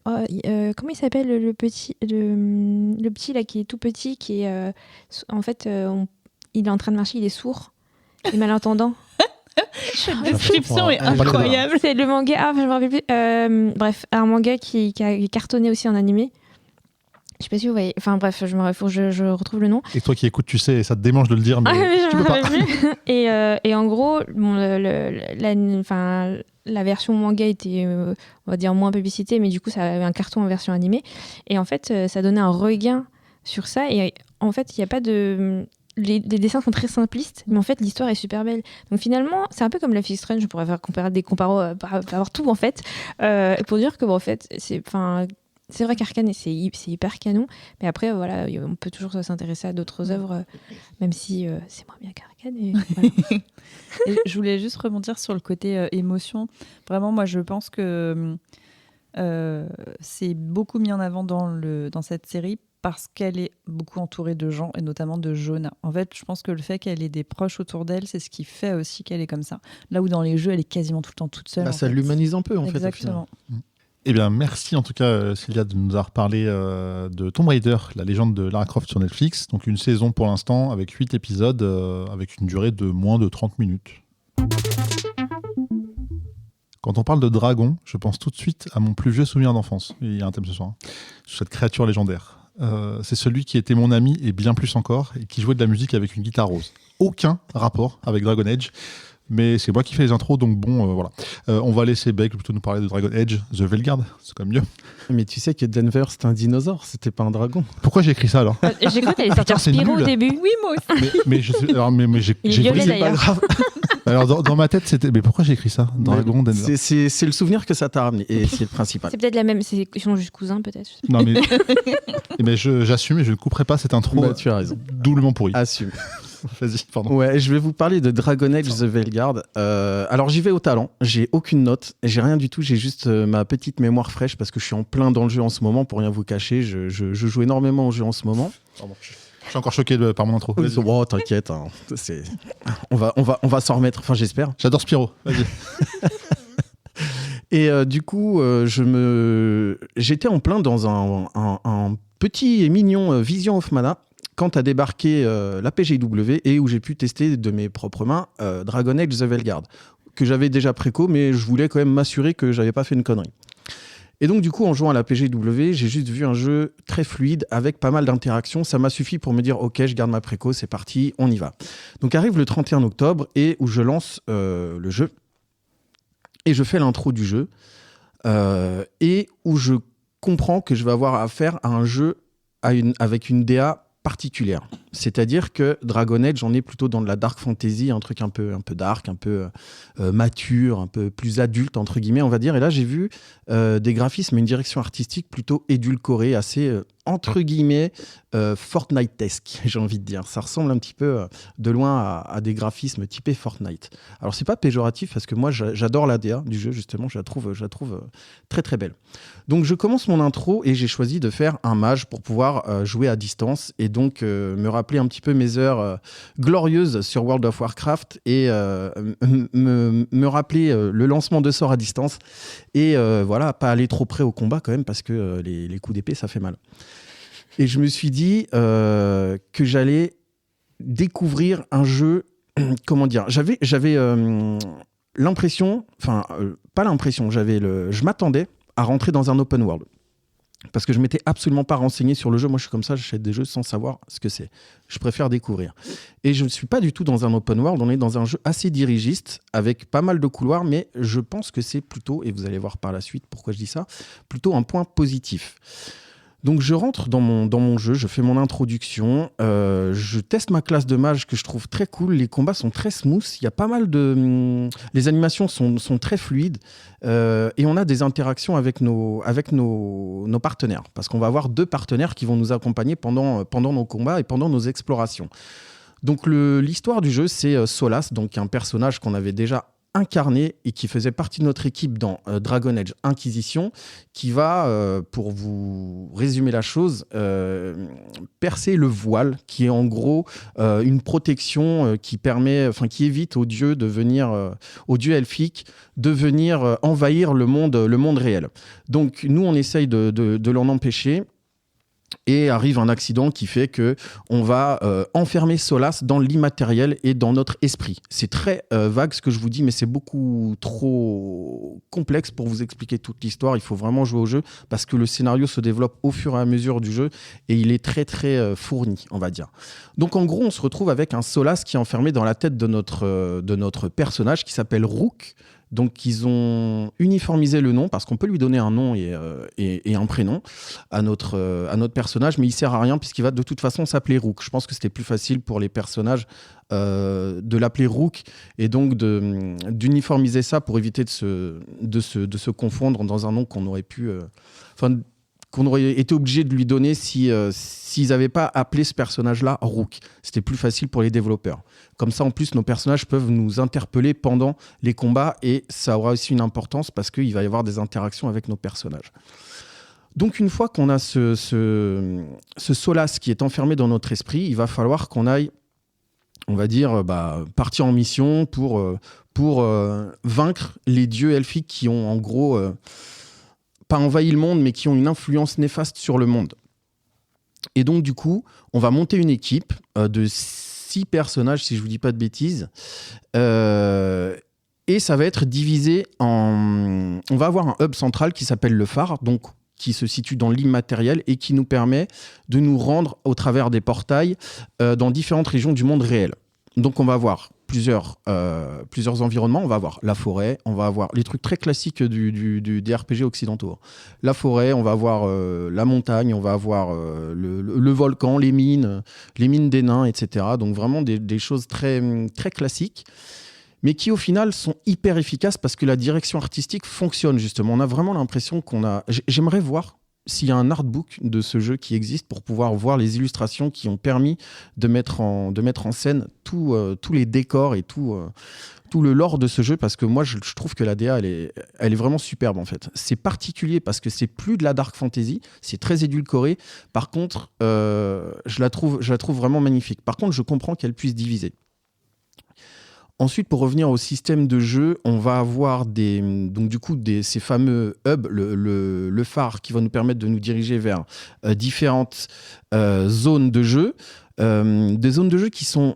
il s'appelle le petit là qui est tout petit, qui est en fait, il est en train de marcher, il est sourd et malentendant. Cette description est incroyable. C'est le manga, je me rappelle plus. Bref, un manga qui a cartonné aussi en animé. Je sais pas si vous voyez. Enfin bref, je retrouve le nom. Et toi qui écoutes, tu sais, ça te démange de le dire, mais tu peux pas. Et en gros, la version manga était, on va dire, moins publicitée, mais du coup, ça avait un carton en version animée. Et en fait, ça donnait un regain sur ça. Et en fait, il n'y a pas de... Les dessins sont très simplistes, mais en fait, l'histoire est super belle. Donc finalement, c'est un peu comme Life is Strange. Je pourrais faire des comparos partout, en fait, pour dire que, en fait, c'est vrai qu'Arcane, c'est hyper canon, mais après, voilà, on peut toujours s'intéresser à d'autres œuvres, même si c'est moins bien qu'Arcane. Et voilà. Et je voulais juste rebondir sur le côté émotion. Vraiment, moi, je pense que c'est beaucoup mis en avant dans cette série parce qu'elle est beaucoup entourée de gens, et notamment de Jonah. En fait, je pense que le fait qu'elle ait des proches autour d'elle, c'est ce qui fait aussi qu'elle est comme ça. Là où dans les jeux, elle est quasiment tout le temps toute seule. Ça l'humanise un peu, en fait. Exactement. Eh bien, merci en tout cas, Célia, de nous avoir parlé de Tomb Raider, la légende de Lara Croft sur Netflix. Donc une saison pour l'instant avec 8 épisodes, avec une durée de moins de 30 minutes. Quand on parle de dragon, je pense tout de suite à mon plus vieux souvenir d'enfance. Il y a un thème ce soir. Cette créature légendaire. C'est celui qui était mon ami et bien plus encore, et qui jouait de la musique avec une guitare rose. Aucun rapport avec Dragon Age. Mais c'est moi qui fais les intros, donc bon, voilà. On va laisser Beck plutôt nous parler de Dragon Age, The Veilguard, c'est quand même mieux. Mais tu sais que Denver, c'était un dinosaure, c'était pas un dragon. Pourquoi j'ai écrit ça alors? J'ai cru que t'allais sortir Spyro au début. Oui, moi aussi. Mais j'ai Il est violet, brisé. d'ailleurs. Pas grave. Alors dans ma tête, c'était. Mais pourquoi j'ai écrit ça? Dragon, Denver. C'est le souvenir que ça t'a ramené, et c'est le principal. C'est peut-être la même, ils sont juste cousins peut-être. Non mais j'assume et je ne couperai pas cette intro. Bah, tu as raison. Doublement pourri. Assume. Vas-y, pardon. Ouais, je vais vous parler de Dragon Age The Veilguard. Alors j'y vais au talent, j'ai aucune note, j'ai rien du tout, j'ai juste ma petite mémoire fraîche parce que je suis en plein dans le jeu en ce moment, pour rien vous cacher, je joue énormément au jeu en ce moment. Pardon. Je suis encore choqué par mon intro. Vas-y. Oh, t'inquiète, hein. On va s'en remettre, enfin j'espère. J'adore Spyro, vas-y. Et du coup, j'étais en plein dans un petit et mignon Vision of Mana quand a débarqué la PGW et où j'ai pu tester de mes propres mains Dragon Age The Veilguard, que j'avais déjà préco, mais je voulais quand même m'assurer que j'avais pas fait une connerie. Et donc du coup, en jouant à la PGW, j'ai juste vu un jeu très fluide avec pas mal d'interactions. Ça m'a suffi pour me dire ok, je garde ma préco, c'est parti, on y va. Donc arrive le 31 octobre et où je lance le jeu et je fais l'intro du jeu et où je comprends que je vais avoir affaire à un jeu avec une DA particulière. C'est-à-dire que Dragon Age, on est plutôt dans de la dark fantasy, un truc un peu dark, un peu mature, un peu plus adulte, entre guillemets, on va dire. Et là, j'ai vu des graphismes et une direction artistique plutôt édulcorée, assez, entre guillemets, Fortnite-esque, j'ai envie de dire. Ça ressemble un petit peu de loin à des graphismes typés Fortnite. Alors, c'est pas péjoratif, parce que moi, j'adore la DA du jeu, justement. Je la trouve très, très belle. Donc, je commence mon intro et j'ai choisi de faire un mage pour pouvoir jouer à distance et donc me rappeler un petit peu mes heures glorieuses sur World of Warcraft et me rappeler le lancement de sorts à distance et voilà, pas aller trop près au combat quand même parce que les coups d'épée, ça fait mal. Et je me suis dit que j'allais découvrir un jeu, comment dire, j'avais l'impression, enfin pas l'impression, je m'attendais à rentrer dans un open world. Parce que je ne m'étais absolument pas renseigné sur le jeu. Moi, je suis comme ça, j'achète des jeux sans savoir ce que c'est. Je préfère découvrir. Et je ne suis pas du tout dans un open world. On est dans un jeu assez dirigiste, avec pas mal de couloirs, mais je pense que c'est plutôt, et vous allez voir par la suite pourquoi je dis ça, plutôt un point positif. Donc, je rentre dans mon jeu, je fais mon introduction, je teste ma classe de mage que je trouve très cool. Les combats sont très smooth, il y a pas mal de... Les animations sont très fluides et on a des interactions avec nos partenaires. Parce qu'on va avoir 2 partenaires qui vont nous accompagner pendant nos combats et pendant nos explorations. Donc, l'histoire du jeu, c'est Solas, donc un personnage qu'on avait déjà incarné et qui faisait partie de notre équipe dans Dragon Age Inquisition, qui va, pour vous résumer la chose, percer le voile, qui est en gros une protection qui évite aux dieux aux dieux elfiques de venir envahir le monde réel. Donc nous, on essaye de l'en empêcher. Et arrive un accident qui fait que on va enfermer Solas dans l'immatériel et dans notre esprit. C'est très vague ce que je vous dis, mais c'est beaucoup trop complexe pour vous expliquer toute l'histoire. Il faut vraiment jouer au jeu parce que le scénario se développe au fur et à mesure du jeu et il est très très fourni, on va dire. Donc en gros, on se retrouve avec un Solas qui est enfermé dans la tête de notre personnage qui s'appelle Rook. Donc, ils ont uniformisé le nom parce qu'on peut lui donner un nom et un prénom à notre personnage, mais il ne sert à rien puisqu'il va de toute façon s'appeler Rook. Je pense que c'était plus facile pour les personnages de l'appeler Rook et donc d'uniformiser ça pour éviter de se confondre dans un nom qu'on aurait pu... qu'on aurait été obligé de lui donner s'ils n'avaient pas appelé ce personnage-là Rook. C'était plus facile pour les développeurs. Comme ça, en plus, nos personnages peuvent nous interpeller pendant les combats et ça aura aussi une importance parce qu'il va y avoir des interactions avec nos personnages. Donc, une fois qu'on a ce Solas qui est enfermé dans notre esprit, il va falloir qu'on aille, on va dire, partir en mission pour vaincre les dieux elfiques qui ont, en gros... pas envahi le monde, mais qui ont une influence néfaste sur le monde. Et donc, du coup, on va monter une équipe de 6 personnages, si je ne vous dis pas de bêtises. Et ça va être divisé en... On va avoir un hub central qui s'appelle le phare, donc qui se situe dans l'immatériel et qui nous permet de nous rendre au travers des portails dans différentes régions du monde réel. Donc, on va avoir plusieurs environnements. On va avoir la forêt, on va avoir les trucs très classiques des RPG occidentaux. La forêt, on va avoir la montagne, on va avoir le volcan, les mines des nains, etc. Donc vraiment des choses très, très classiques, mais qui au final sont hyper efficaces parce que la direction artistique fonctionne justement. On a vraiment l'impression J'aimerais voir s'il y a un artbook de ce jeu qui existe pour pouvoir voir les illustrations qui ont permis de mettre en scène tous les décors et tout le lore de ce jeu, parce que moi je trouve que la DA elle est vraiment superbe en fait. C'est particulier parce que c'est plus de la dark fantasy, c'est très édulcoré. Par contre, je la trouve vraiment magnifique. Par contre, je comprends qu'elle puisse diviser. Ensuite, pour revenir au système de jeu, on va avoir ces fameux hubs, le phare qui va nous permettre de nous diriger vers différentes zones de jeu. Des zones de jeu qui sont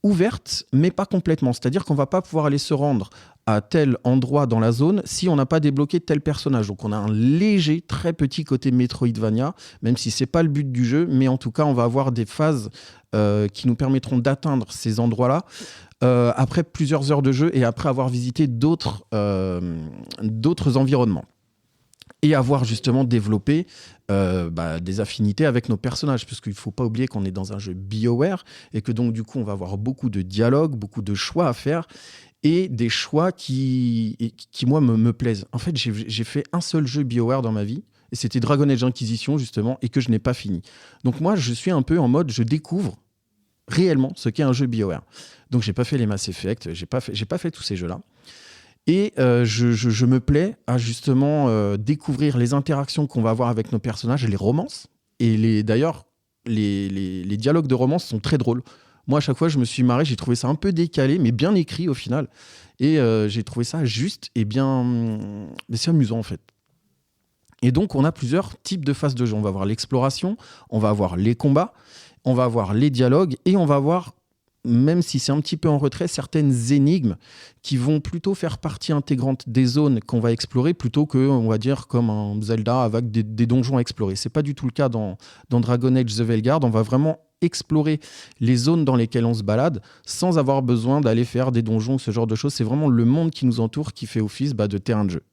ouvertes, mais pas complètement. C'est-à-dire qu'on ne va pas pouvoir aller se rendre à tel endroit dans la zone si on n'a pas débloqué tel personnage. Donc on a un léger, très petit côté Metroidvania, même si ce n'est pas le but du jeu, mais en tout cas, on va avoir des phases qui nous permettront d'atteindre ces endroits-là après plusieurs heures de jeu et après avoir visité d'autres environnements. Et avoir justement développé des affinités avec nos personnages, parce qu'il ne faut pas oublier qu'on est dans un jeu BioWare et que donc du coup on va avoir beaucoup de dialogues, beaucoup de choix à faire et des choix qui moi me plaisent. En fait, j'ai fait un seul jeu BioWare dans ma vie et c'était Dragon Age Inquisition justement et que je n'ai pas fini. Donc moi je suis un peu en mode je découvre réellement ce qu'est un jeu BioWare. Donc j'ai pas fait les Mass Effect, j'ai pas fait tous ces jeux-là. Et je me plais à justement découvrir les interactions qu'on va avoir avec nos personnages, les romances. Et d'ailleurs, les dialogues de romance sont très drôles. Moi, à chaque fois, je me suis marré, j'ai trouvé ça un peu décalé, mais bien écrit au final. Et j'ai trouvé ça juste et bien... Mais c'est amusant en fait. Et donc, on a plusieurs types de phases de jeu. On va avoir l'exploration, on va avoir les combats, on va avoir les dialogues et on va avoir... même si c'est un petit peu en retrait, certaines énigmes qui vont plutôt faire partie intégrante des zones qu'on va explorer plutôt que, on va dire, comme un Zelda avec des donjons à explorer. C'est pas du tout le cas dans Dragon Age The Veilguard. On va vraiment explorer les zones dans lesquelles on se balade sans avoir besoin d'aller faire des donjons, ce genre de choses. C'est vraiment le monde qui nous entoure qui fait office de terrain de jeu.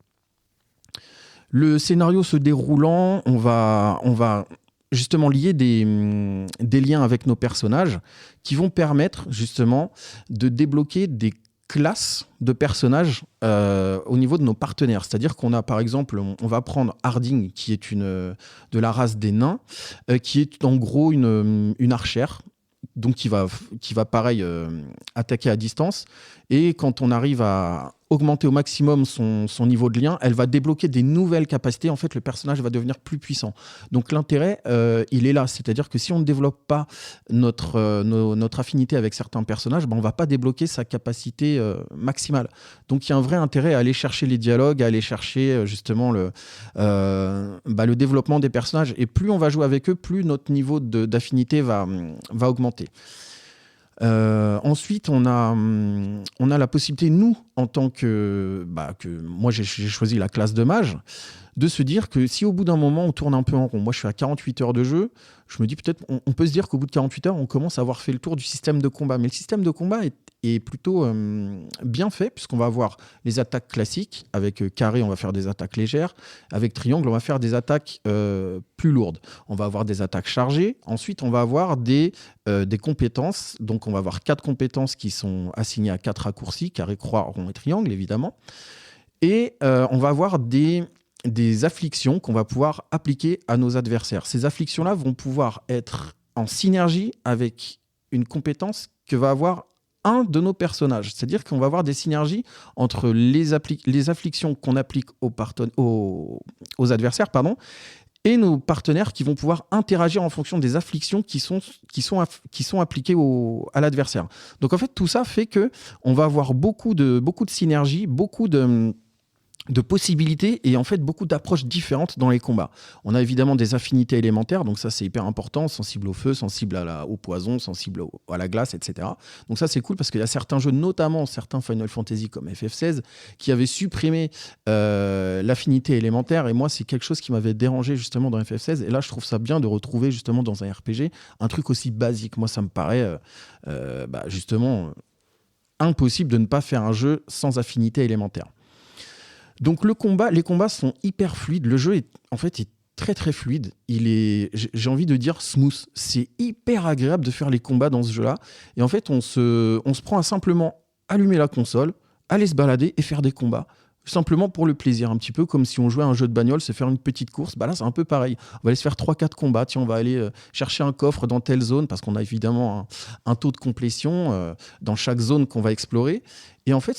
Le scénario se déroulant, on va justement lier des liens avec nos personnages qui vont permettre justement de débloquer des classes de personnages au niveau de nos partenaires. C'est-à-dire qu'on a par exemple, on va prendre Harding qui est de la race des nains, qui est en gros une archère, donc qui va pareil attaquer à distance. Et quand on arrive à augmenter au maximum son niveau de lien, elle va débloquer des nouvelles capacités. En fait, le personnage va devenir plus puissant. Donc l'intérêt, il est là. C'est-à-dire que si on ne développe pas notre affinité avec certains personnages, on ne va pas débloquer sa capacité maximale. Donc il y a un vrai intérêt à aller chercher les dialogues, à aller chercher justement le développement des personnages. Et plus on va jouer avec eux, plus notre niveau d'affinité va augmenter. Ensuite, on a la possibilité, nous, en tant que moi j'ai choisi la classe de mage, de se dire que si au bout d'un moment on tourne un peu en rond, moi je suis à 48 heures de jeu, je me dis peut-être on peut se dire qu'au bout de 48 heures on commence à avoir fait le tour du système de combat. Mais le système de combat est plutôt bien fait, puisqu'on va avoir les attaques classiques. Avec carré, on va faire des attaques légères. Avec triangle, on va faire des attaques plus lourdes. On va avoir des attaques chargées. Ensuite, on va avoir des compétences. Donc, on va avoir 4 compétences qui sont assignées à 4 raccourcis, carré, croix, rond et triangle, évidemment. Et on va avoir des afflictions qu'on va pouvoir appliquer à nos adversaires. Ces afflictions-là vont pouvoir être en synergie avec une compétence que va avoir un de nos personnages. C'est-à-dire qu'on va avoir des synergies entre les afflictions qu'on applique aux adversaires, et nos partenaires qui vont pouvoir interagir en fonction des afflictions qui sont appliquées à l'adversaire. Donc en fait, tout ça fait qu'on va avoir beaucoup de synergies, beaucoup de possibilités et en fait beaucoup d'approches différentes dans les combats. On a évidemment des affinités élémentaires, donc ça c'est hyper important, sensible au feu, sensible au poison, sensible à la glace, etc. Donc ça c'est cool parce qu'il y a certains jeux, notamment certains Final Fantasy comme FF16, qui avaient supprimé l'affinité élémentaire, et moi c'est quelque chose qui m'avait dérangé justement dans FF16, et là je trouve ça bien de retrouver justement dans un RPG un truc aussi basique. Moi ça me paraît justement impossible de ne pas faire un jeu sans affinité élémentaire. Donc les combats sont hyper fluides. Le jeu est très très fluide. J'ai envie de dire smooth. C'est hyper agréable de faire les combats dans ce jeu-là. Et en fait, on se prend à simplement allumer la console, aller se balader et faire des combats. Simplement pour le plaisir, un petit peu comme si on jouait à un jeu de bagnole, se faire une petite course. Là, c'est un peu pareil. On va aller se faire 3-4 combats. Tiens, on va aller chercher un coffre dans telle zone parce qu'on a évidemment un taux de complétion dans chaque zone qu'on va explorer. Et en fait,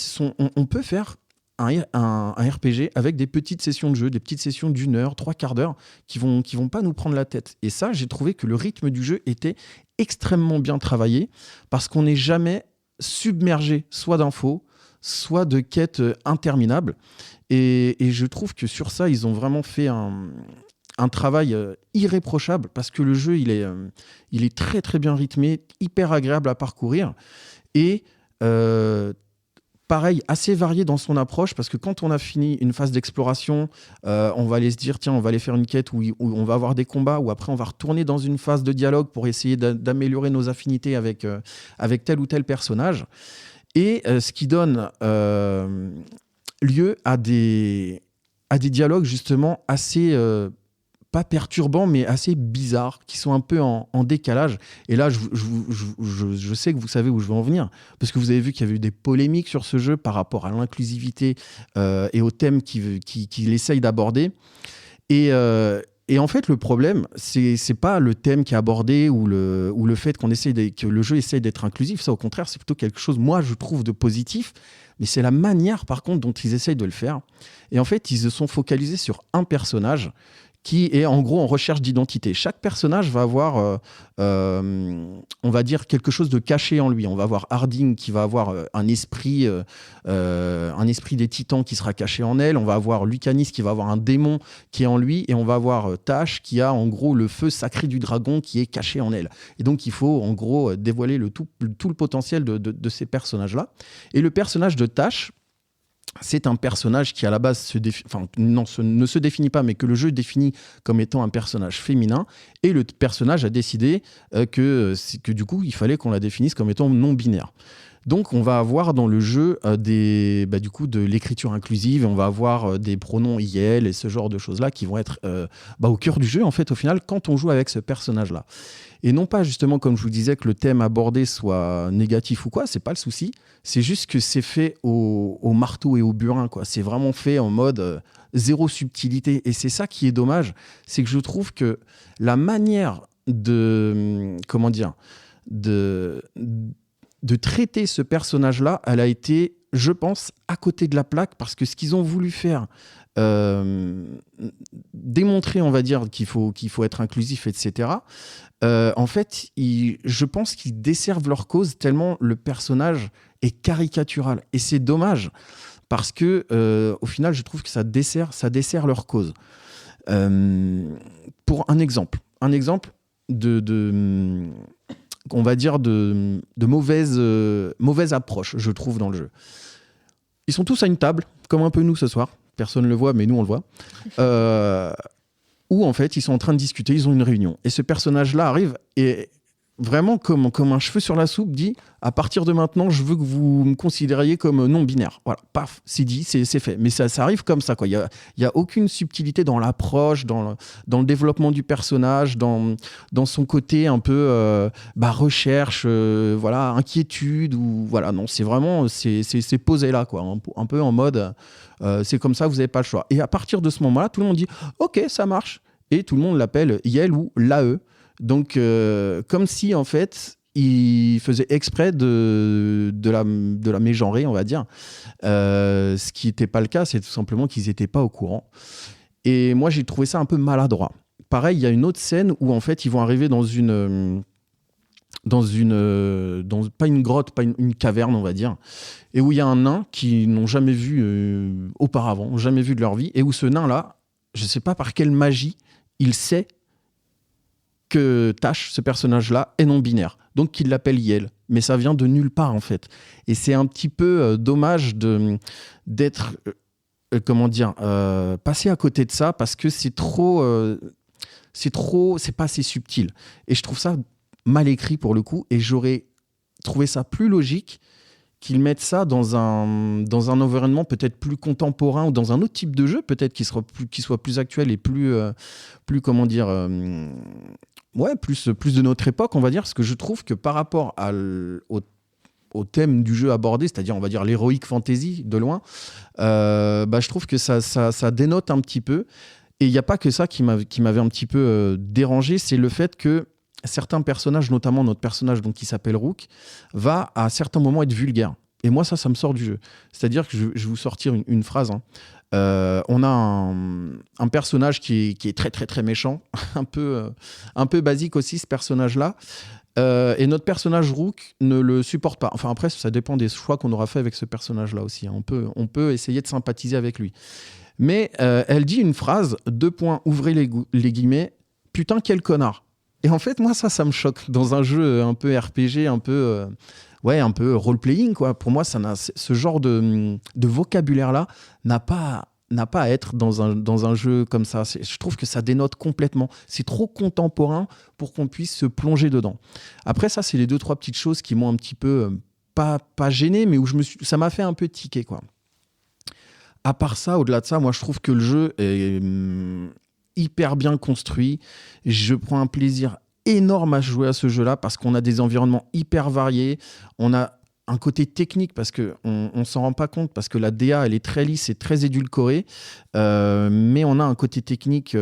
on peut faire un RPG avec des petites sessions de jeu, des petites sessions d'1 heure, 3/4 d'heure qui vont pas nous prendre la tête. Et ça, j'ai trouvé que le rythme du jeu était extrêmement bien travaillé parce qu'on n'est jamais submergé soit d'infos, soit de quêtes interminables. Et je trouve que sur ça, ils ont vraiment fait un travail irréprochable parce que le jeu, il est très très bien rythmé, hyper agréable à parcourir et pareil, assez varié dans son approche, parce que quand on a fini une phase d'exploration, on va aller se dire, tiens, on va aller faire une quête où on va avoir des combats, ou après on va retourner dans une phase de dialogue pour essayer d'améliorer nos affinités avec tel ou tel personnage. Et ce qui donne lieu à des dialogues justement assez... pas perturbants, mais assez bizarres, qui sont un peu en décalage. Et là, je sais que vous savez où je veux en venir, parce que vous avez vu qu'il y avait eu des polémiques sur ce jeu par rapport à l'inclusivité et au thème qu'il essaye d'aborder. Et en fait, le problème, c'est pas le thème qui est abordé ou le fait que le jeu essaye d'être inclusif. Ça, au contraire, c'est plutôt quelque chose, moi, je trouve, de positif. Mais c'est la manière, par contre, dont ils essayent de le faire. Et en fait, ils se sont focalisés sur un personnage qui est en gros en recherche d'identité. Chaque personnage va avoir, on va dire, quelque chose de caché en lui. On va avoir Harding qui va avoir un esprit des titans qui sera caché en elle. On va avoir Lucanis qui va avoir un démon qui est en lui. Et on va avoir Tash qui a en gros le feu sacré du dragon qui est caché en elle. Et donc il faut en gros dévoiler tout le potentiel de ces personnages-là. Et le personnage de Tash, c'est un personnage qui à la base ne se définit pas, mais que le jeu définit comme étant un personnage féminin, et le personnage a décidé que du coup il fallait qu'on la définisse comme étant non binaire. Donc on va avoir dans le jeu de l'écriture inclusive, et on va avoir des pronoms IL et ce genre de choses là qui vont être au cœur du jeu en fait au final quand on joue avec ce personnage là. Et non pas justement comme je vous disais que le thème abordé soit négatif ou quoi, c'est pas le souci, c'est juste que c'est fait au marteau et au burin quoi. C'est vraiment fait en mode zéro subtilité, et c'est ça qui est dommage, c'est que je trouve que la manière de traiter ce personnage-là, elle a été, je pense, à côté de la plaque, parce que ce qu'ils ont voulu faire, démontrer, on va dire, qu'il faut être inclusif, etc. En fait, je pense qu'ils desservent leur cause tellement le personnage est caricatural. Et c'est dommage, parce que au final, je trouve que ça dessert leur cause. Pour un exemple on va dire de mauvaise approche, je trouve, dans le jeu. Ils sont tous à une table, comme un peu nous ce soir. Personne ne le voit, mais nous, on le voit. Où, en fait, ils sont en train de discuter, ils ont une réunion. Et ce personnage-là arrive et vraiment, comme un cheveu sur la soupe, dit « À partir de maintenant, je veux que vous me considériez comme non-binaire. » Voilà, paf, c'est dit, c'est fait. Mais ça arrive comme ça, quoi. Il y a aucune subtilité dans l'approche, dans le développement du personnage, dans son côté un peu recherche, voilà, inquiétude. Ou, voilà, non, c'est vraiment, c'est posé là, quoi. Un peu en mode, c'est comme ça, vous n'avez pas le choix. Et à partir de ce moment-là, tout le monde dit « Ok, ça marche. » Et tout le monde l'appelle Yel ou l'AE. Donc, comme si, en fait, il faisait exprès de la mégenrer, on va dire. Ce qui n'était pas le cas, c'est tout simplement qu'ils n'étaient pas au courant. Et moi, j'ai trouvé ça un peu maladroit. Pareil, il y a une autre scène où, en fait, ils vont arriver dans pas une grotte, pas une caverne, on va dire, et où il y a un nain qu'ils n'ont jamais vu auparavant, jamais vu de leur vie, et où ce nain-là, je ne sais pas par quelle magie, il sait que Tash, ce personnage-là, est non-binaire. Donc, qu'il l'appelle Yel. Mais ça vient de nulle part, en fait. Et c'est un petit peu dommage d'être, passé à côté de ça, parce que c'est pas assez subtil. Et je trouve ça mal écrit, pour le coup, et j'aurais trouvé ça plus logique qu'ils mettent ça dans un environnement peut-être plus contemporain ou dans un autre type de jeu, peut-être qui soit plus actuel et plus plus de notre époque, on va dire, parce que je trouve que par rapport au thème du jeu abordé, c'est-à-dire, on va dire, l'heroic fantasy, de loin, je trouve que ça dénote un petit peu. Et il n'y a pas que ça qui m'avait un petit peu dérangé, c'est le fait que certains personnages, notamment notre personnage donc, qui s'appelle Rook, va à certains moments être vulgaire. Et moi, ça me sort du jeu. C'est-à-dire que je vais vous sortir une phrase. On a un personnage qui est très, très, très méchant, un peu basique aussi, ce personnage-là. Et notre personnage Rook ne le supporte pas. Enfin, après, ça dépend des choix qu'on aura fait avec ce personnage-là aussi. On peut essayer de sympathiser avec lui. Mais elle dit une phrase, 2 points, ouvrez les guillemets, « Putain, quel connard !» Et en fait, moi, ça me choque. Dans un jeu un peu RPG, un peu role-playing, quoi. Pour moi, ce genre de vocabulaire-là n'a pas à être dans un jeu comme ça. Je trouve que ça dénote complètement. C'est trop contemporain pour qu'on puisse se plonger dedans. Après, ça, c'est les 2-3 petites choses qui m'ont un petit peu, pas gêné, mais où ça m'a fait un peu tiquer, quoi. À part ça, au-delà de ça, moi, je trouve que le jeu est hyper bien construit. Je prends un plaisir énorme à jouer à ce jeu-là parce qu'on a des environnements hyper variés. On a un côté technique parce qu'on s'en rend pas compte, parce que la DA, elle est très lisse et très édulcorée. Mais on a un côté technique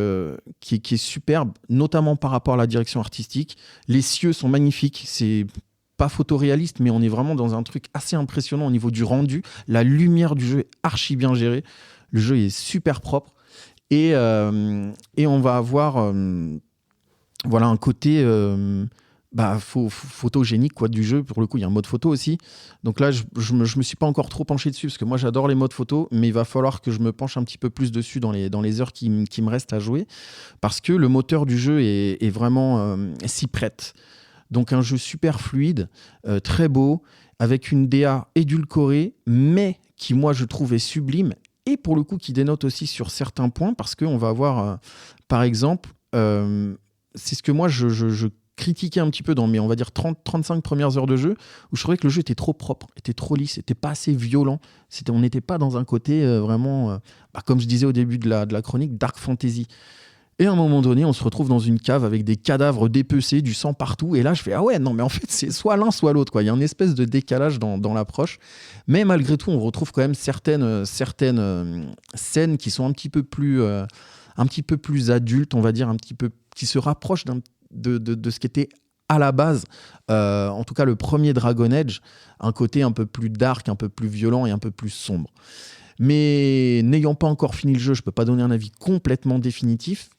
qui est superbe, notamment par rapport à la direction artistique. Les cieux sont magnifiques. C'est pas photoréaliste, mais on est vraiment dans un truc assez impressionnant au niveau du rendu. La lumière du jeu est archi bien gérée. Le jeu est super propre. Et on va avoir un côté photogénique, quoi, du jeu. Pour le coup, il y a un mode photo aussi. Donc là, je me suis pas encore trop penché dessus, parce que moi, j'adore les modes photo, mais il va falloir que je me penche un petit peu plus dessus dans les heures qui me restent à jouer, parce que le moteur du jeu est vraiment s'y prête. Donc un jeu super fluide, très beau, avec une DA édulcorée, mais qui, moi, je trouve est sublime, et pour le coup, qui dénote aussi sur certains points, parce qu'on va avoir, par exemple, c'est ce que moi, je critiquais un petit peu dans mes, on va dire, 30-35 premières heures de jeu, où je trouvais que le jeu était trop propre, était trop lisse, était pas assez violent. On n'était pas dans un côté vraiment, comme je disais au début de la chronique, dark fantasy. Et à un moment donné, on se retrouve dans une cave avec des cadavres dépecés, du sang partout. Et là, je fais, ah ouais, non, mais en fait, c'est soit l'un, soit l'autre, quoi. Il y a une espèce de décalage dans l'approche. Mais malgré tout, on retrouve quand même certaines scènes qui sont un petit peu plus adultes, on va dire, un petit peu, qui se rapprochent de ce qui était à la base, en tout cas le premier Dragon Age, un côté un peu plus dark, un peu plus violent et un peu plus sombre. Mais n'ayant pas encore fini le jeu, je ne peux pas donner un avis complètement définitif,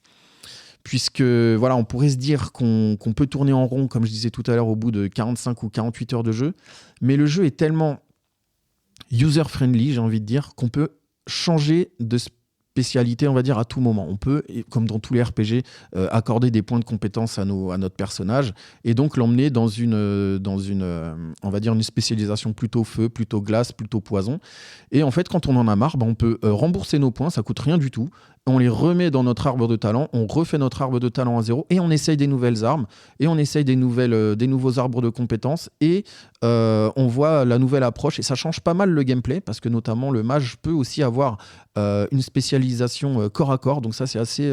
puisque voilà, on pourrait se dire qu'on peut tourner en rond, comme je disais tout à l'heure, au bout de 45 ou 48 heures de jeu, mais le jeu est tellement user-friendly, j'ai envie de dire, qu'on peut changer de spécialité, on va dire, à tout moment. On peut, comme dans tous les RPG, accorder des points de compétence à notre personnage et donc l'emmener dans une, on va dire, une spécialisation plutôt feu, plutôt glace, plutôt poison. Et en fait, quand on en a marre, on peut rembourser nos points, ça coûte rien du tout. On les remet dans notre arbre de talent, on refait notre arbre de talent à zéro et on essaye des nouvelles armes et on essaye des nouveaux arbres de compétences et on voit la nouvelle approche et ça change pas mal le gameplay parce que notamment le mage peut aussi avoir une spécialisation corps à corps, donc ça c'est assez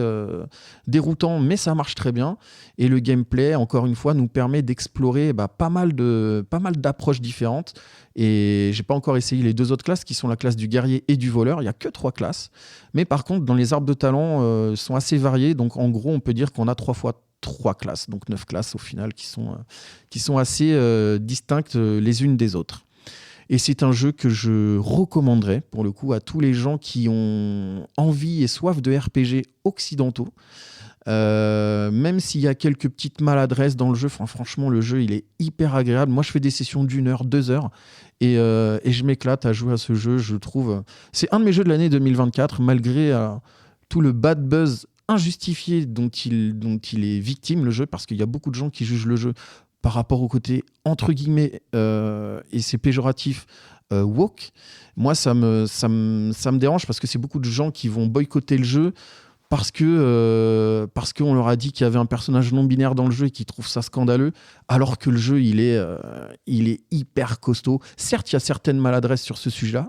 déroutant mais ça marche très bien et le gameplay encore une fois nous permet d'explorer pas mal d'approches différentes. Et j'ai pas encore essayé les deux autres classes qui sont la classe du guerrier et du voleur. Il n'y a que 3 classes. Mais par contre, dans les arbres de talent, sont assez variés. Donc en gros, on peut dire qu'on a 3 fois 3 classes. Donc 9 classes au final qui sont assez distinctes les unes des autres. Et c'est un jeu que je recommanderais pour le coup à tous les gens qui ont envie et soif de RPG occidentaux. Même s'il y a quelques petites maladresses dans le jeu, franchement le jeu il est hyper agréable. Moi je fais des sessions d'1 heure, 2 heures et je m'éclate à jouer à ce jeu. Je trouve c'est un de mes jeux de l'année 2024 malgré tout le bad buzz injustifié dont il est victime le jeu, parce qu'il y a beaucoup de gens qui jugent le jeu par rapport au côté entre guillemets et c'est péjoratif woke. Moi ça me dérange parce que c'est beaucoup de gens qui vont boycotter le jeu parce qu'on leur a dit qu'il y avait un personnage non binaire dans le jeu et qu'ils trouvent ça scandaleux, alors que le jeu il est hyper costaud. Certes, il y a certaines maladresses sur ce sujet-là,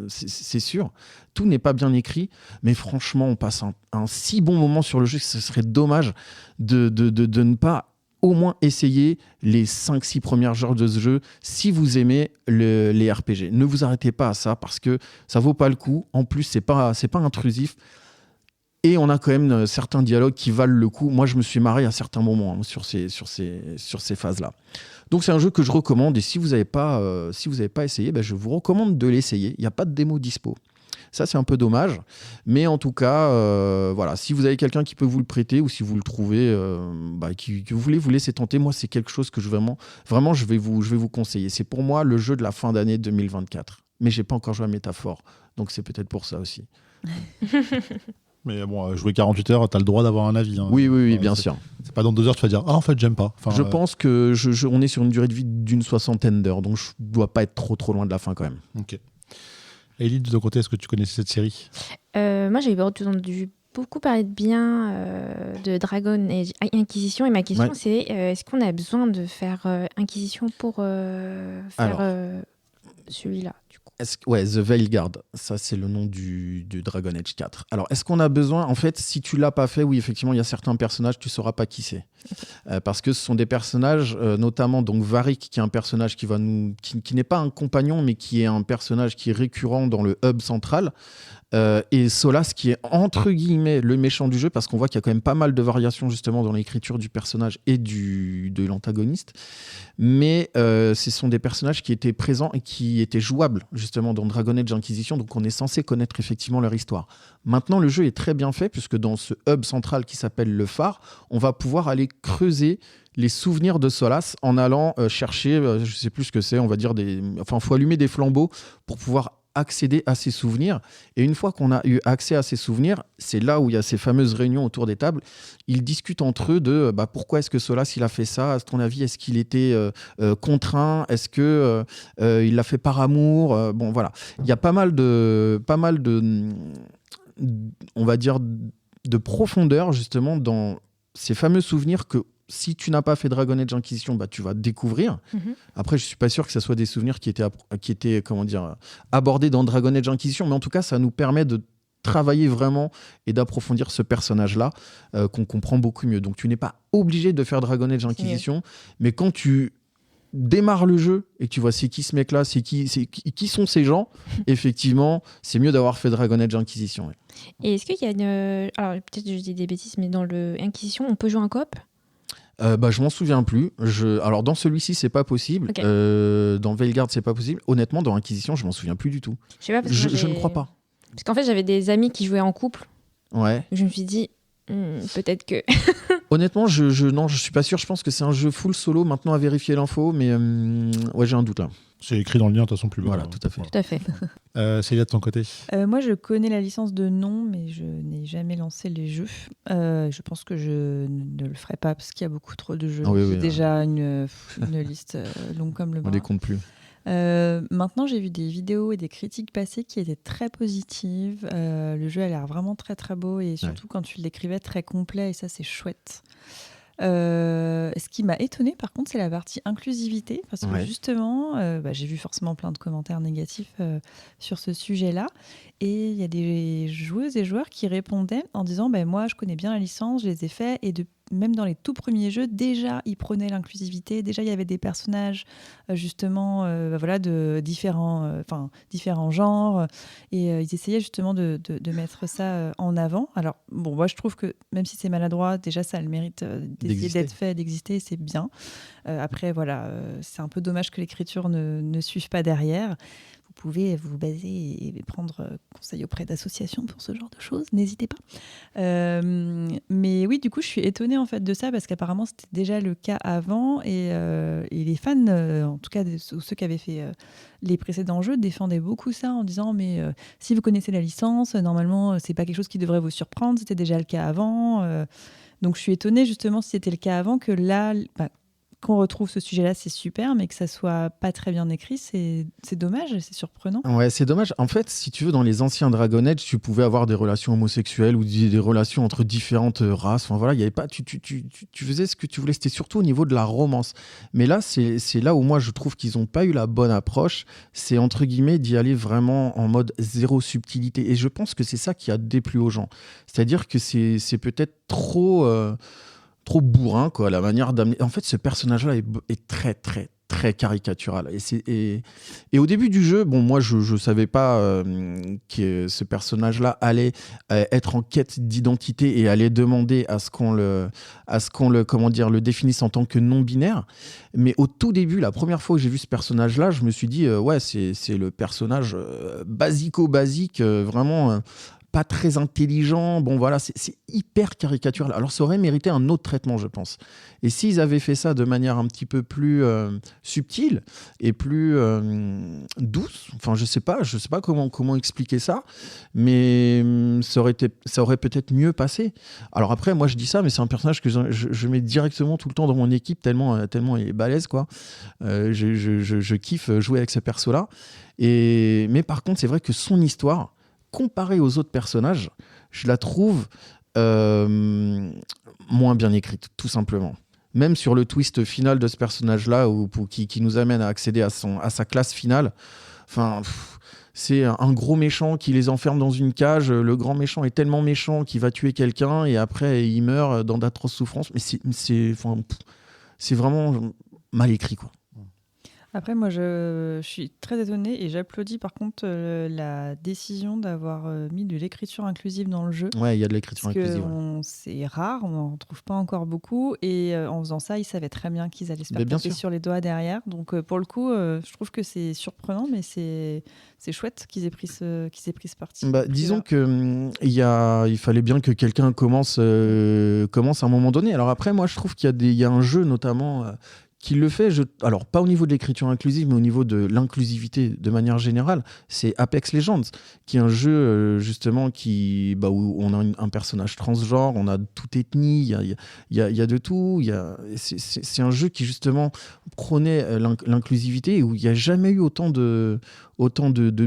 c'est sûr. Tout n'est pas bien écrit, mais franchement, on passe un si bon moment sur le jeu que ce serait dommage de ne pas au moins essayer les 5-6 premières heures de ce jeu si vous aimez les RPG. Ne vous arrêtez pas à ça parce que ça vaut pas le coup. En plus, c'est pas intrusif. Et on a quand même certains dialogues qui valent le coup. Moi, je me suis marré à certains moments sur ces phases-là. Donc, c'est un jeu que je recommande. Et si vous n'avez pas essayé, je vous recommande de l'essayer. Il n'y a pas de démo dispo. Ça, c'est un peu dommage. Mais en tout cas, voilà, si vous avez quelqu'un qui peut vous le prêter ou si vous le trouvez, que vous voulez vous laisser tenter, moi, c'est quelque chose que je vais vous conseiller. C'est pour moi le jeu de la fin d'année 2024. Mais je n'ai pas encore joué à Métaphore. Donc, c'est peut-être pour ça aussi. Mais bon, jouer 48 heures, tu as le droit d'avoir un avis. Hein. Oui, bien sûr. C'est pas dans 2 heures tu vas dire « Ah, en fait, j'aime pas ». Je pense que on est sur une durée de vie d'une 60aine d'heures, donc je ne dois pas être trop loin de la fin quand même. Ok. Elie, de ton côté, est-ce que tu connaissais cette série ? Moi, j'ai entendu beaucoup parler de bien de Dragon Age Inquisition. Et ma question, c'est est-ce qu'on a besoin de faire Inquisition pour faire celui-là du coup ? The Veilguard, ça c'est le nom du Dragon Age 4. Alors, est-ce qu'on a besoin ? En fait, si tu l'as pas fait, oui, effectivement, il y a certains personnages, tu sauras pas qui c'est. Parce que ce sont des personnages, notamment donc Varric, qui est un personnage qui n'est pas un compagnon, mais qui est un personnage qui est récurrent dans le hub central. Et Solas, qui est entre guillemets le méchant du jeu, parce qu'on voit qu'il y a quand même pas mal de variations justement dans l'écriture du personnage et de l'antagoniste. Mais ce sont des personnages qui étaient présents et qui étaient jouables justement dans Dragon Age Inquisition, donc on est censé connaître effectivement leur histoire. Maintenant, le jeu est très bien fait, puisque dans ce hub central qui s'appelle le phare, on va pouvoir aller creuser les souvenirs de Solas en allant chercher, je sais plus ce que c'est, on va dire faut allumer des flambeaux pour pouvoir accéder à ses souvenirs. Et une fois qu'on a eu accès à ses souvenirs, c'est là où il y a ces fameuses réunions autour des tables. Ils discutent entre eux de pourquoi est-ce que Solas il a fait ça. À ton avis, est-ce qu'il était contraint ? Est-ce que il l'a fait par amour ? Bon, voilà. Il y a pas mal de on va dire de profondeur justement dans ces fameux souvenirs que si tu n'as pas fait Dragon Age Inquisition, tu vas découvrir. Après, je suis pas sûr que ce soit des souvenirs qui étaient abordés dans Dragon Age Inquisition, mais en tout cas, ça nous permet de travailler vraiment et d'approfondir ce personnage-là qu'on comprend beaucoup mieux. Donc, tu n'es pas obligé de faire Dragon Age Inquisition, mais quand tu démarres le jeu et que tu vois c'est qui ce mec-là, qui sont ces gens, effectivement, c'est mieux d'avoir fait Dragon Age Inquisition. Ouais. Et est-ce qu'il y a alors peut-être je dis des bêtises, mais dans le Inquisition, on peut jouer en coop ? Je m'en souviens plus. Alors dans celui-ci, c'est pas possible. Ok. Dans Veilguard, c'est pas possible. Honnêtement, dans Inquisition, je m'en souviens plus du tout. Je sais pas parce que Je ne crois pas. Parce qu'en fait, j'avais des amis qui jouaient en couple. Ouais. Je me suis dit, peut-être que. Honnêtement, non, je suis pas sûr. Je pense que c'est un jeu full solo. Maintenant, à vérifier l'info, mais ouais, j'ai un doute là. C'est écrit dans le lien, de toute façon, plus bas. Voilà, tout à fait. Tout à fait. Célia, de ton côté? Moi, je connais la licence de nom, mais je n'ai jamais lancé les jeux. Je pense que je ne le ferai pas parce qu'il y a beaucoup trop de jeux. Ah oui, J'ai oui, déjà une liste longue comme le On bras. les compte plus. Maintenant, j'ai vu des vidéos et des critiques passées qui étaient très positives. Le jeu a l'air vraiment très très beau et surtout quand tu le décrivais très complet et ça c'est chouette. Ce qui m'a étonnée par contre c'est la partie inclusivité parce que justement j'ai vu forcément plein de commentaires négatifs sur ce sujet-là et il y a des joueuses et joueurs qui répondaient en disant moi je connais bien la licence, je les ai faits et même dans les tout premiers jeux, déjà, ils prenaient l'inclusivité. Déjà, il y avait des personnages, justement, de différents genres. Et ils essayaient justement de mettre ça en avant. Alors, bon, moi, je trouve que même si c'est maladroit, déjà, ça a le mérite d'essayer d'être fait, d'exister. C'est bien. Après, voilà, c'est un peu dommage que l'écriture ne suive pas derrière. Vous pouvez vous baser et prendre conseil auprès d'associations pour ce genre de choses, n'hésitez pas. Mais oui, du coup, je suis étonnée en fait de ça parce qu'apparemment c'était déjà le cas avant et les fans, en tout cas ceux qui avaient fait les précédents jeux, défendaient beaucoup ça en disant mais si vous connaissez la licence, normalement c'est pas quelque chose qui devrait vous surprendre, c'était déjà le cas avant. Donc je suis étonnée justement si c'était le cas avant que là. Qu'on retrouve ce sujet-là, c'est super, mais que ça soit pas très bien écrit, c'est dommage, c'est surprenant. Ouais, c'est dommage. En fait, si tu veux, dans les anciens Dragon Age, tu pouvais avoir des relations homosexuelles ou des relations entre différentes races. Enfin voilà, il y avait pas. Tu faisais ce que tu voulais. C'était surtout au niveau de la romance. Mais là, c'est là où moi je trouve qu'ils n'ont pas eu la bonne approche. C'est entre guillemets d'y aller vraiment en mode zéro subtilité. Et je pense que c'est ça qui a déplu aux gens. C'est-à-dire que c'est peut-être trop bourrin, quoi, la manière d'amener. En fait, ce personnage-là est très, très, très caricatural. Et au début du jeu, bon, moi, je savais pas que ce personnage-là allait être en quête d'identité et allait demander à ce qu'on le définisse en tant que non-binaire. Mais au tout début, la première fois que j'ai vu ce personnage-là, je me suis dit, ouais, c'est le personnage basico-basique, vraiment. Pas très intelligent, bon voilà, c'est hyper caricatural. Alors ça aurait mérité un autre traitement, je pense. Et s'ils avaient fait ça de manière un petit peu plus subtile et plus douce, enfin je sais pas comment expliquer ça, mais ça aurait peut-être mieux passé. Alors après, moi je dis ça, mais c'est un personnage que je mets directement tout le temps dans mon équipe tellement il est balèze, quoi. Je kiffe jouer avec ce perso-là. Mais par contre, c'est vrai que son histoire, comparée aux autres personnages, je la trouve moins bien écrite, tout simplement. Même sur le twist final de ce personnage-là, qui nous amène à accéder à sa classe finale, c'est un gros méchant qui les enferme dans une cage. Le grand méchant est tellement méchant qu'il va tuer quelqu'un et après il meurt dans d'atroces souffrances. Mais c'est vraiment mal écrit, quoi. Après, moi, je suis très étonnée et j'applaudis par contre la décision d'avoir mis de l'écriture inclusive dans le jeu. Ouais, il y a de l'écriture inclusive. C'est rare, on n'en trouve pas encore beaucoup. Et en faisant ça, ils savaient très bien qu'ils allaient se faire taper sur les doigts derrière. Donc, pour le coup, je trouve que c'est surprenant, mais c'est chouette qu'ils aient pris ce parti. Disons qu'il fallait bien que quelqu'un commence à un moment donné. Alors après, moi, je trouve qu'il y a un jeu notamment... qui le fait, alors pas au niveau de l'écriture inclusive, mais au niveau de l'inclusivité de manière générale, c'est Apex Legends, qui est un jeu justement où on a un personnage transgenre, on a toute ethnie, il y a de tout. C'est un jeu qui justement prônait l'inclusivité et où il n'y a jamais eu autant de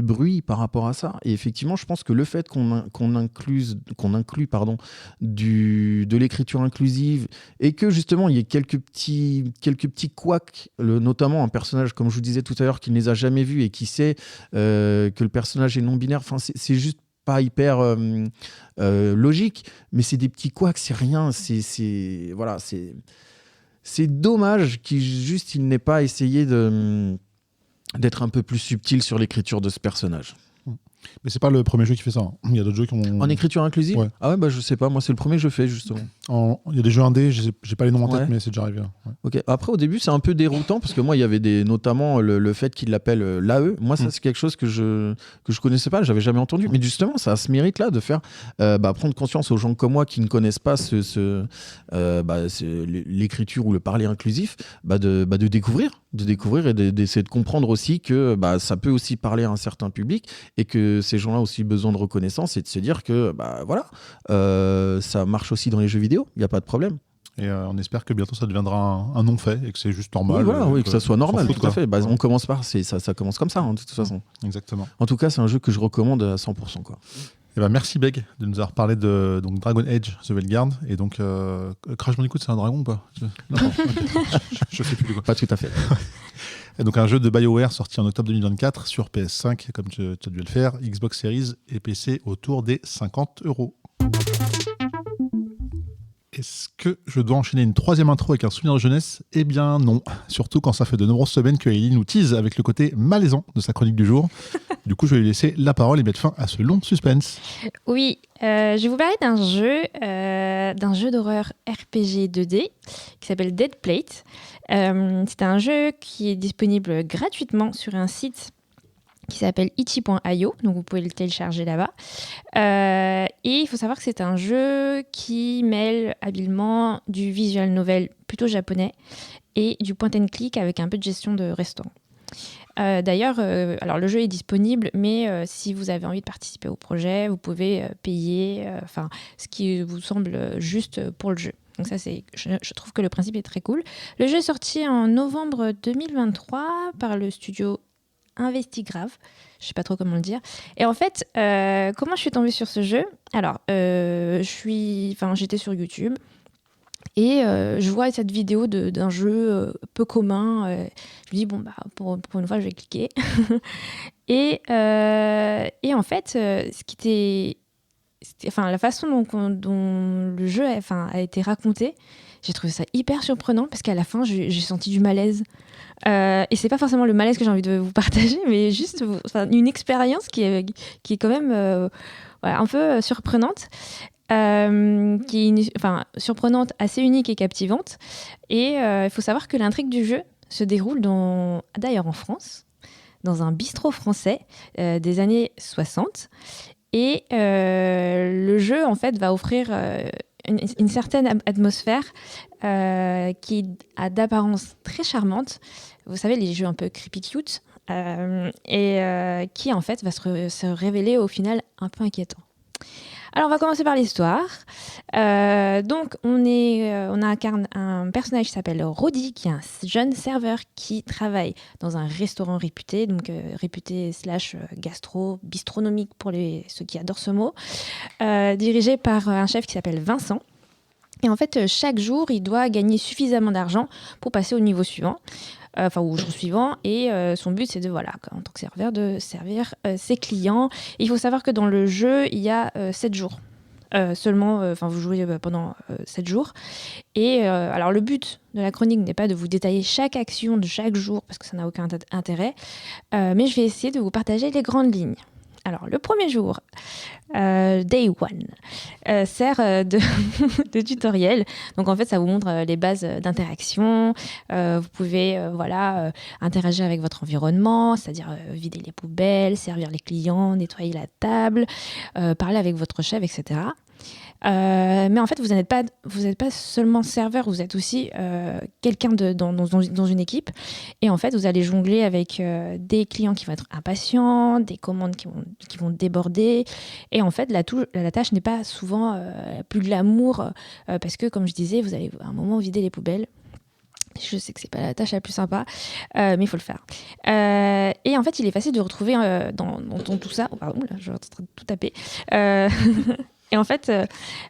bruit par rapport à ça. Et effectivement, je pense que le fait qu'on inclue de l'écriture inclusive et que justement il y ait quelques petits couacs, notamment un personnage, comme je vous disais tout à l'heure, qui ne les a jamais vus et qui sait que le personnage est non-binaire, c'est juste pas hyper logique, mais c'est des petits couacs, c'est rien, c'est dommage qu'il n'ait pas essayé d'être un peu plus subtil sur l'écriture de ce personnage. Mais c'est pas le premier jeu qui fait ça. Il y a d'autres jeux qui ont... En écriture inclusive ? Ouais. Ah ouais, je sais pas. Moi, c'est le premier que je fais, justement. Il y a des jeux indés, j'ai pas les noms en tête, Ouais. mais c'est déjà arrivé. Ouais. Ok. Après, au début, c'est un peu déroutant parce que moi, il y avait notamment le fait qu'ils l'appellent l'AE. Moi, ça, c'est quelque chose que je connaissais pas, j'avais jamais entendu. Mais justement, ça a ce mérite-là de faire prendre conscience aux gens comme moi qui ne connaissent pas l'écriture ou le parler inclusif, de découvrir et d'essayer de comprendre aussi que ça peut aussi parler à un certain public et que ces gens-là ont aussi besoin de reconnaissance et de se dire que ça marche aussi dans les jeux vidéo, il n'y a pas de problème. Et on espère que bientôt ça deviendra un non fait et que c'est juste normal. Oui, voilà, que ça soit normal, fout, tout à fait. quoi. On commence ça commence comme ça, hein, de toute façon. Exactement. En tout cas, c'est un jeu que je recommande à 100%, quoi. Et merci Beg de nous avoir parlé de donc, Dragon Age The Veilguard. Et donc, Crash Bandicoot, c'est un dragon ou pas? Non, je sais plus quoi. Pas tout à fait. Et donc, un jeu de BioWare sorti en octobre 2024 sur PS5, comme tu as dû le faire, Xbox Series et PC autour des 50 €. Est-ce que je dois enchaîner une troisième intro avec un souvenir de jeunesse? Eh bien non, surtout quand ça fait de nombreuses semaines que Ellie nous tease avec le côté malaisant de sa chronique du jour. Du coup, je vais lui laisser la parole et mettre fin à ce long suspense. Oui, je vais vous parler d'un jeu d'horreur RPG 2D qui s'appelle Dead Plate. C'est un jeu qui est disponible gratuitement sur un site qui s'appelle itchy.io, donc vous pouvez le télécharger là-bas. Et il faut savoir que c'est un jeu qui mêle habilement du visual novel plutôt japonais et du point and click avec un peu de gestion de restaurant. D'ailleurs, alors le jeu est disponible, mais si vous avez envie de participer au projet, vous pouvez payer ce qui vous semble juste pour le jeu. Donc ça, je trouve que le principe est très cool. Le jeu est sorti en novembre 2023 par le studio Investigrave, je sais pas trop comment le dire. Et en fait, comment je suis tombée sur ce jeu? Alors, j'étais sur YouTube et je vois cette vidéo d'un jeu peu commun. Je me dis bon pour une fois, je vais cliquer. et en fait, la façon dont le jeu a été raconté, j'ai trouvé ça hyper surprenant parce qu'à la fin, j'ai senti du malaise. Et c'est pas forcément le malaise que j'ai envie de vous partager, mais juste une expérience qui est quand même un peu surprenante, surprenante, assez unique et captivante. Et il faut savoir que l'intrigue du jeu se déroule d'ailleurs en France, dans un bistrot français des années 60. Et le jeu, en fait, va offrir une certaine atmosphère qui a d'apparence très charmante. Vous savez, les jeux un peu creepy cute, qui en fait va se révéler au final un peu inquiétant. Alors on va commencer par l'histoire. Donc on incarne un personnage qui s'appelle Roddy, qui est un jeune serveur qui travaille dans un restaurant réputé, donc réputé / gastro, bistronomique pour ceux qui adorent ce mot, dirigé par un chef qui s'appelle Vincent. Et en fait, chaque jour, il doit gagner suffisamment d'argent pour passer au niveau suivant, au jour suivant. Et son but, c'est en tant que serveur, de servir ses clients. Et il faut savoir que dans le jeu, il y a 7 jours. Seulement, vous jouez pendant 7 jours. Et alors, le but de la chronique n'est pas de vous détailler chaque action de chaque jour, parce que ça n'a aucun intérêt. Mais je vais essayer de vous partager les grandes lignes. Alors, le premier jour, Day One, sert de tutoriel. Donc, en fait, ça vous montre les bases d'interaction. Vous pouvez interagir avec votre environnement, c'est-à-dire vider les poubelles, servir les clients, nettoyer la table, parler avec votre chef, etc. Mais en fait, vous n'êtes pas seulement serveur, vous êtes aussi quelqu'un dans une équipe. Et en fait, vous allez jongler avec des clients qui vont être impatients, des commandes qui vont déborder. Et en fait, la tâche n'est pas souvent plus glamour parce que, comme je disais, vous allez à un moment vider les poubelles. Je sais que c'est pas la tâche la plus sympa, mais il faut le faire. Et en fait, il est facile de retrouver dans tout ça... Oh, pardon, là, je suis en train de tout taper. Et en fait,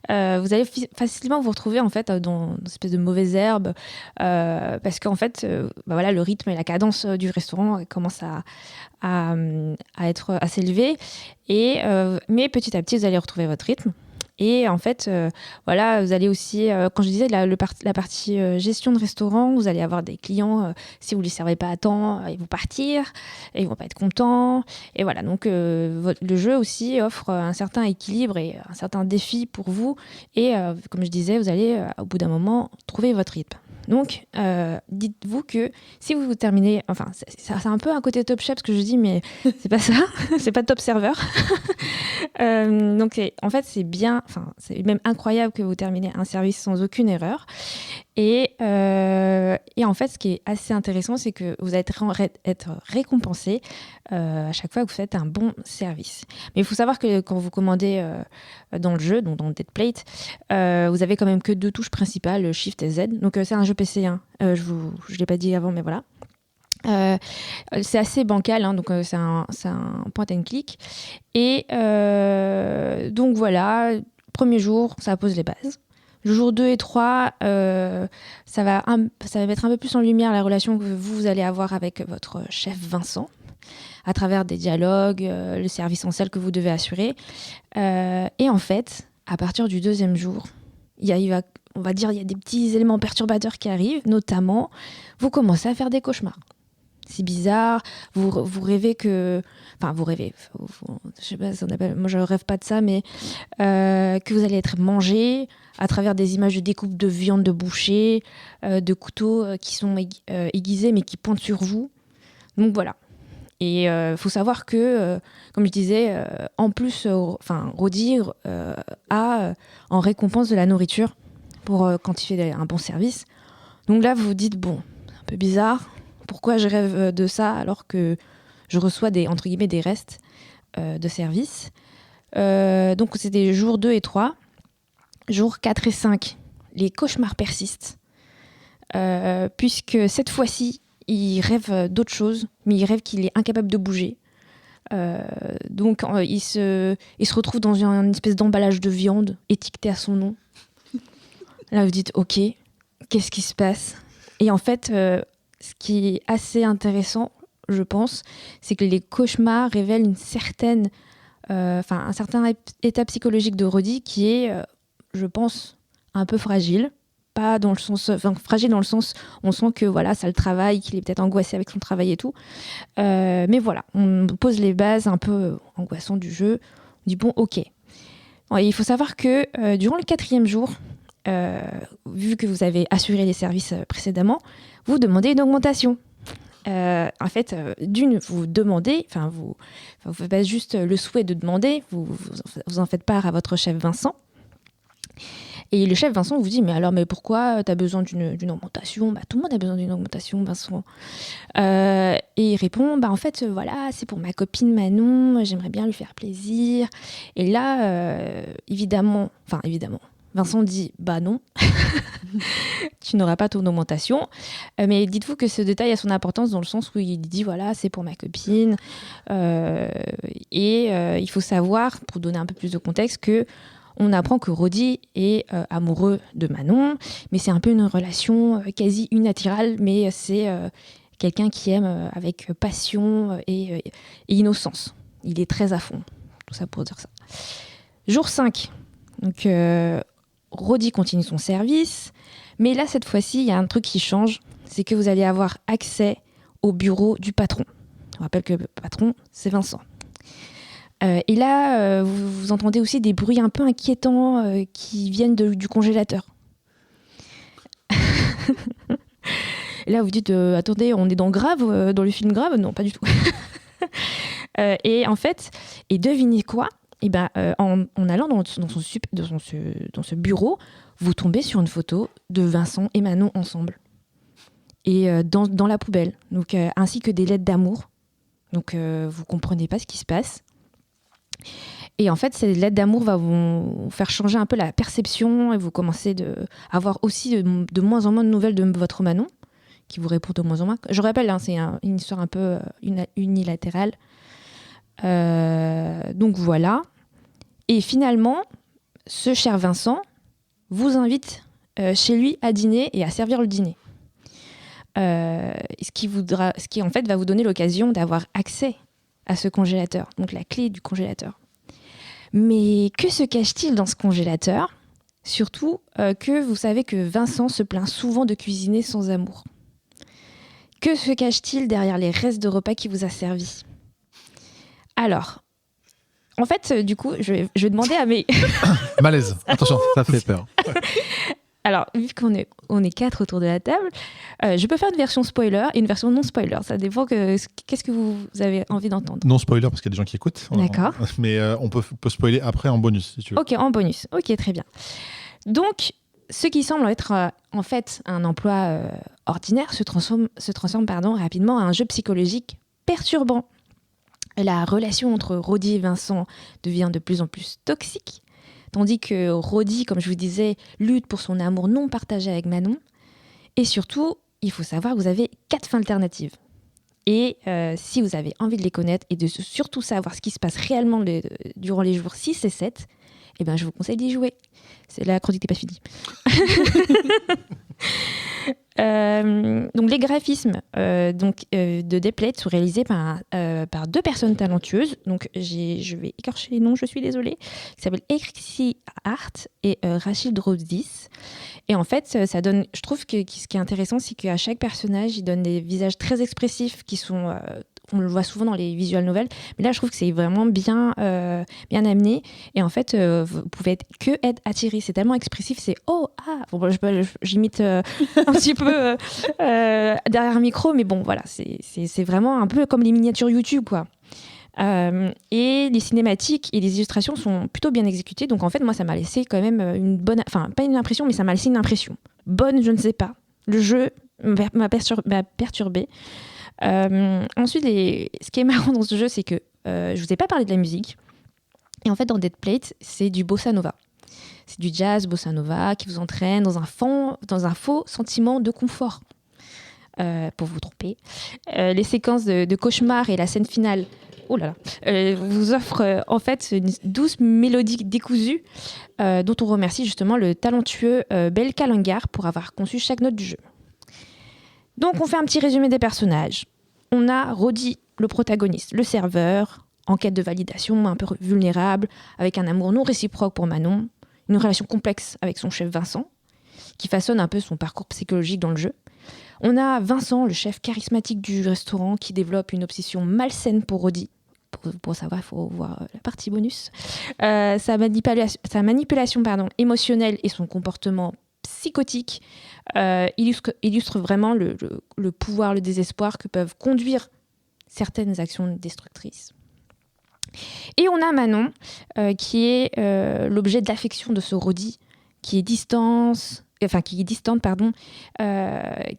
vous allez facilement vous retrouver en fait, dans une espèce de mauvaise herbe parce qu'en fait, le rythme et la cadence du restaurant commencent à être assez élevés. Mais petit à petit, vous allez retrouver votre rythme. Et en fait, voilà, vous allez aussi, quand je disais la partie gestion de restaurant, vous allez avoir des clients, si vous ne les servez pas à temps, ils vont partir, et ils ne vont pas être contents. Et voilà, donc le jeu aussi offre un certain équilibre et un certain défi pour vous. Et comme je disais, vous allez, au bout d'un moment, trouver votre rythme. Donc, dites-vous que si vous terminez, enfin, c'est un peu un côté Top Chef ce que je dis, mais c'est pas ça, c'est pas Top Serveur. Donc, en fait, c'est bien, enfin, c'est même incroyable que vous terminez un service sans aucune erreur. Et en fait, ce qui est assez intéressant, c'est que vous allez être récompensé à chaque fois que vous faites un bon service. Mais il faut savoir que quand vous commandez dans le jeu, donc dans Dead Plate, vous avez quand même que 2 touches principales, Shift et Z. Donc c'est un jeu PC, hein. Je ne l'ai pas dit avant, mais voilà. C'est assez bancal, hein, donc c'est un point and click. Et donc voilà, premier jour, ça pose les bases. Le jour 2 et 3, ça va mettre un peu plus en lumière la relation que vous allez avoir avec votre chef Vincent, à travers des dialogues, le service en salle que vous devez assurer. Et en fait, à partir du 2e jour, on va dire il y a des petits éléments perturbateurs qui arrivent, notamment, vous commencez à faire des cauchemars. C'est bizarre, vous rêvez que... Enfin, vous rêvez, je sais pas si on appelle... Moi, je rêve pas de ça, mais que vous allez être mangé à travers des images de découpe de viande de boucher, de couteaux qui sont aiguisés, mais qui pointent sur vous. Donc, voilà. Et faut savoir que, comme je disais, en plus, Rodi a en récompense de la nourriture pour quand il fait un bon service. Donc là, vous vous dites, bon, c'est un peu bizarre. Pourquoi je rêve de ça alors que je reçois entre guillemets, des restes de service. Donc, c'était jours 2 et 3. Jours 4 et 5, les cauchemars persistent. Puisque cette fois-ci, il rêve d'autre chose, mais il rêve qu'il est incapable de bouger. Donc, il se retrouve dans une espèce d'emballage de viande étiqueté à son nom. Là, vous dites, OK, qu'est-ce qui se passe ? Et en fait, ce qui est assez intéressant, je pense, c'est que les cauchemars révèlent un certain état psychologique de Rodi qui est, je pense, un peu fragile. Pas dans le sens, fragile dans le sens, on sent que voilà, ça le travaille, qu'il est peut-être angoissé avec son travail et tout. Mais voilà, on pose les bases un peu angoissantes du jeu. On dit bon, OK. Bon, il faut savoir que durant le 4e jour, vu que vous avez assuré les services précédemment, vous demandez une augmentation. En fait, vous demandez, vous faites pas juste le souhait de demander, vous en faites part à votre chef Vincent. Et le chef Vincent vous dit, mais pourquoi tu as besoin d'une augmentation ? Tout le monde a besoin d'une augmentation, Vincent. Et il répond, en fait, voilà, c'est pour ma copine Manon, j'aimerais bien lui faire plaisir. Et là, évidemment, Vincent dit, non, tu n'auras pas ton augmentation. Mais dites-vous que ce détail a son importance dans le sens où il dit, voilà, c'est pour ma copine. Il faut savoir, pour donner un peu plus de contexte, que on apprend que Rodi est amoureux de Manon, mais c'est un peu une relation quasi unilatérale, mais c'est quelqu'un qui aime avec passion et innocence. Il est très à fond, tout ça pour dire ça. Jour 5, donc Rodi continue son service, mais là, cette fois-ci, il y a un truc qui change, c'est que vous allez avoir accès au bureau du patron. On rappelle que le patron, c'est Vincent. Et là, vous entendez aussi des bruits un peu inquiétants qui viennent du congélateur. Et là, vous dites, attendez, on est dans Grave, dans le film Grave ? Non, pas du tout. Et en fait, devinez quoi ? En allant dans ce bureau, vous tombez sur une photo de Vincent et Manon ensemble. Et dans la poubelle. Donc, ainsi que des lettres d'amour. Donc, vous comprenez pas ce qui se passe. Et en fait, ces lettres d'amour vont vous faire changer un peu la perception et vous commencez à avoir aussi de moins en moins de nouvelles de votre Manon, qui vous répond de moins en moins. Je rappelle, c'est une histoire un peu unilatérale. Donc voilà. Et finalement, ce cher Vincent vous invite chez lui à dîner et à servir le dîner. Ce qui en fait va vous donner l'occasion d'avoir accès à ce congélateur, donc la clé du congélateur. Mais que se cache-t-il dans ce congélateur ? Surtout que vous savez que Vincent se plaint souvent de cuisiner sans amour. Que se cache-t-il derrière les restes de repas qu'il vous a servis ? Alors, en fait, du coup, je vais demander à mes... Malaise, attention. Ça fait peur. Alors, vu qu'on est 4 autour de la table, je peux faire une version spoiler et une version non spoiler. Ça dépend qu'est-ce que vous avez envie d'entendre. Non spoiler parce qu'il y a des gens qui écoutent. D'accord. Mais on peut spoiler après en bonus si tu veux. Ok, en bonus. Ok, très bien. Donc, ce qui semble être en fait un emploi ordinaire se transforme rapidement en un jeu psychologique perturbant. La relation entre Roddy et Vincent devient de plus en plus toxique. Tandis que Roddy, comme je vous disais, lutte pour son amour non partagé avec Manon. Et surtout, il faut savoir que vous avez 4 fins alternatives. Et si vous avez envie de les connaître et de surtout savoir ce qui se passe réellement durant les jours 6 et 7, eh ben, je vous conseille d'y jouer. C'est la chronique n'est pas finie. Donc les graphismes de Dayplate sont réalisés par 2 personnes talentueuses. Donc je vais écorcher les noms, je suis désolée. Qui s'appellent Erixi Art et Rachid Rodis. Et en fait, ça donne. Je trouve que ce qui est intéressant, c'est qu'à chaque personnage, il donne des visages très expressifs qui sont. On le voit souvent dans les visual novels, mais là je trouve que c'est vraiment bien amené. Et en fait, vous pouvez être attiré. C'est tellement expressif, c'est j'imite un petit peu derrière un micro, mais bon voilà, c'est vraiment un peu comme les miniatures YouTube quoi. Et les cinématiques et les illustrations sont plutôt bien exécutées. Donc en fait, moi ça m'a laissé quand même une bonne, enfin pas une impression, mais ça m'a laissé une impression bonne, je ne sais pas. Le jeu m'a perturbé. Ensuite, ce qui est marrant dans ce jeu, c'est que je vous ai pas parlé de la musique. Et en fait, dans Dayplate, c'est du bossa nova. C'est du jazz bossa nova qui vous entraîne dans un faux sentiment de confort. Pour vous tromper. Les séquences de cauchemar et la scène finale vous offrent en fait une douce mélodie décousue dont on remercie justement le talentueux Bel Kalangar pour avoir conçu chaque note du jeu. Donc on fait un petit résumé des personnages. On a Roddy, le protagoniste, le serveur, en quête de validation, un peu vulnérable, avec un amour non réciproque pour Manon, une relation complexe avec son chef Vincent, qui façonne un peu son parcours psychologique dans le jeu. On a Vincent, le chef charismatique du restaurant, qui développe une obsession malsaine pour Roddy. Pour savoir, il faut voir la partie bonus. Sa manipulation émotionnelle et son comportement psychotique illustre vraiment le pouvoir, le désespoir que peuvent conduire certaines actions destructrices. Et on a Manon, qui est l'objet de l'affection de ce Roddy, qui est distante,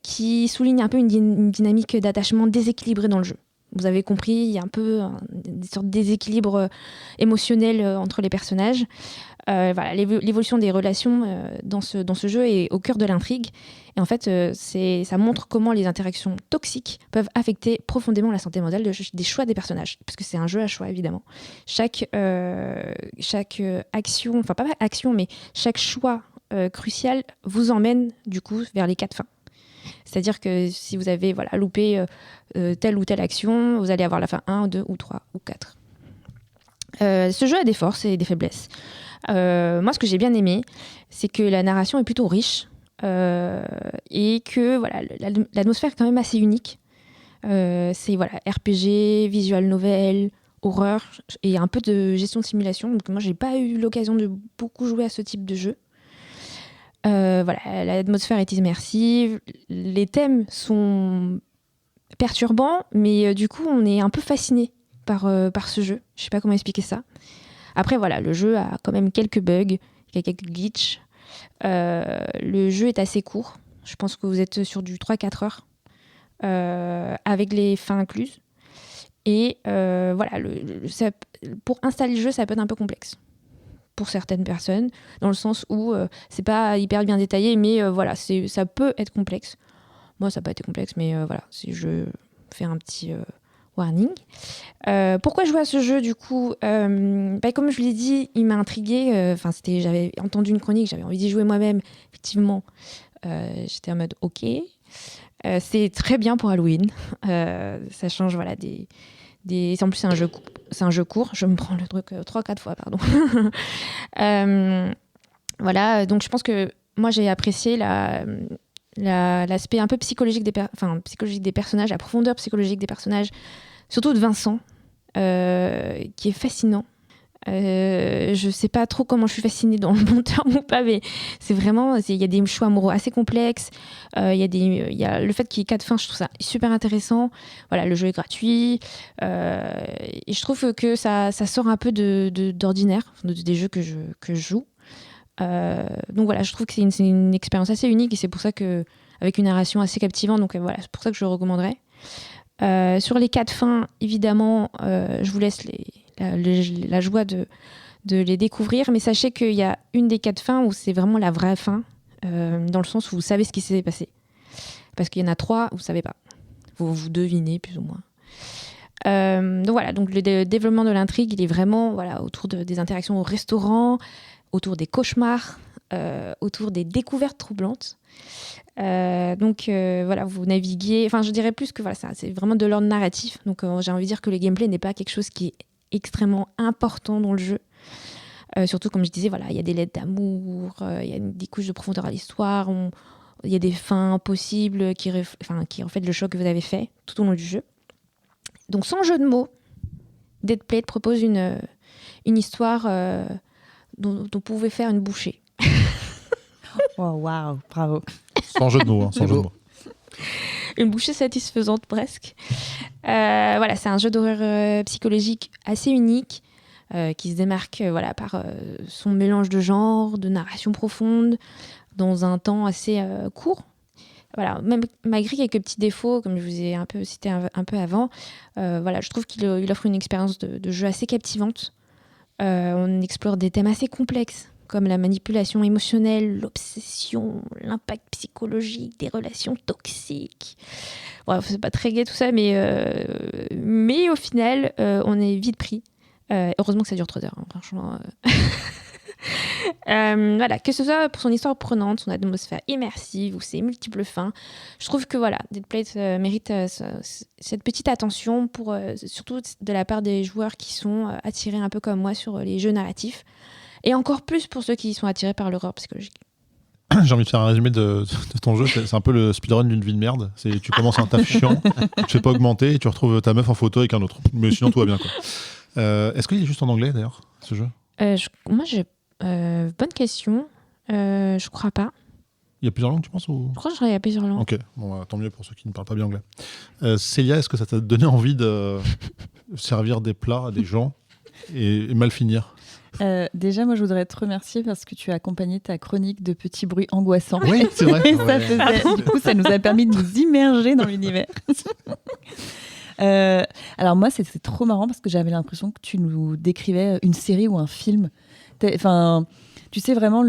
qui souligne un peu une dynamique d'attachement déséquilibrée dans le jeu. Vous avez compris, il y a un peu une sorte de déséquilibre émotionnel entre les personnages. L'évolution des relations dans ce jeu est au cœur de l'intrigue. Et en fait, ça montre comment les interactions toxiques peuvent affecter profondément la santé mentale des choix des personnages. Parce que c'est un jeu à choix, évidemment. Chaque action, enfin pas action, mais chaque choix crucial vous emmène du coup vers les 4 fins. C'est-à-dire que si vous avez loupé telle ou telle action, vous allez avoir la fin 1, 2 ou 3 ou 4. Ce jeu a des forces et des faiblesses. Moi, ce que j'ai bien aimé, c'est que la narration est plutôt riche et que l'atmosphère est quand même assez unique. C'est RPG, visual novel, horreur et un peu de gestion de simulation. Donc moi, j'ai pas eu l'occasion de beaucoup jouer à ce type de jeu. L'atmosphère est immersive, les thèmes sont perturbants, mais du coup, on est un peu fasciné par ce jeu. Je sais pas comment expliquer ça. Après, le jeu a quand même quelques bugs, il y a quelques glitches. Le jeu est assez court. Je pense que vous êtes sur du 3-4 heures, avec les fins incluses. Et pour installer le jeu, ça peut être un peu complexe pour certaines personnes, dans le sens où c'est pas hyper bien détaillé, mais ça peut être complexe. Moi, ça n'a pas été complexe, mais si je fais un petit warning. Pourquoi jouer à ce jeu, du coup comme je l'ai dit, il m'a intriguée. J'avais entendu une chronique, j'avais envie d'y jouer moi-même. Effectivement, j'étais en mode OK. C'est très bien pour Halloween. Ça change, en plus, c'est un jeu court. Je me prends le truc 3-4 fois, pardon. Voilà, donc je pense que moi, j'ai apprécié l'aspect un peu psychologique des personnages, la profondeur psychologique des personnages, surtout de Vincent, qui est fascinant. Je sais pas trop comment je suis fascinée dans le bon terme ou pas, mais c'est vraiment, il y a des choix amoureux assez complexes. Il y a le fait qu'il y ait 4 fins, je trouve ça super intéressant. Voilà, le jeu est gratuit, et je trouve que ça sort un peu d'ordinaire, des jeux que je joue. Donc voilà, je trouve que c'est une expérience assez unique, et c'est pour ça que, avec une narration assez captivante, donc voilà, c'est pour ça que je le recommanderais. Sur les 4 fins, évidemment, je vous laisse la joie de les découvrir, mais sachez qu'il y a une des 4 fins où c'est vraiment la vraie fin, dans le sens où vous savez ce qui s'est passé. Parce qu'il y en a 3 où vous ne savez pas. Vous devinez plus ou moins. Donc voilà, donc le développement de l'intrigue, il est vraiment autour des interactions au restaurant, autour des cauchemars, autour des découvertes troublantes. Donc voilà, vous naviguez, je dirais plus que voilà, c'est vraiment de l'ordre narratif, donc j'ai envie de dire que le gameplay n'est pas quelque chose qui est extrêmement important dans le jeu, surtout comme je disais, voilà, il y a des lettres d'amour, il y a des couches de profondeur à l'histoire, il y a des fins possibles qui reflètent le choix que vous avez fait tout au long du jeu. Donc sans jeu de mots, Dead Plate propose une histoire dont vous pouvez faire une bouchée. Waouh, bravo. Sans jeu de mots, sans jeu de mots. Une bouchée satisfaisante presque. Voilà, c'est un jeu d'horreur psychologique assez unique, qui se démarque par son mélange de genres, de narration profonde, dans un temps assez court. Voilà, même malgré quelques petits défauts, comme je vous ai un peu cité un peu avant, je trouve qu'il offre une expérience de jeu assez captivante. On explore des thèmes assez complexes, comme la manipulation émotionnelle, l'obsession, l'impact psychologique, des relations toxiques. Bon, c'est pas très gai tout ça, mais au final, on est vite pris. Heureusement que ça dure 3 heures, hein, franchement. Voilà, que ce soit pour son histoire prenante, son atmosphère immersive ou ses multiples fins, je trouve que Dead Plate mérite cette petite attention, surtout de la part des joueurs qui sont attirés un peu comme moi sur les jeux narratifs, et encore plus pour ceux qui sont attirés par l'horreur psychologique. J'ai envie de faire un résumé de ton jeu. C'est un peu le speedrun d'une vie de merde. Tu commences un taf chiant, tu te fais pas augmenter et tu retrouves ta meuf en photo avec un autre. Mais sinon, tout va bien, quoi. Est-ce qu'il est juste en anglais, d'ailleurs, ce jeu ? Bonne question. Je crois pas. Il y a plusieurs langues, tu penses ou... Je crois qu'il y a plusieurs langues. Ok, bon, tant mieux pour ceux qui ne parlent pas bien anglais. Célia, est-ce que ça t'a donné envie de servir des plats à des gens et mal finir ? Déjà, moi, je voudrais te remercier parce que tu as accompagné ta chronique de petits bruits angoissants. Oui, c'est vrai. Du coup, ça nous a permis de nous immerger dans l'univers. Alors moi, c'est trop marrant parce que j'avais l'impression que tu nous décrivais une série ou un film. Tu sais vraiment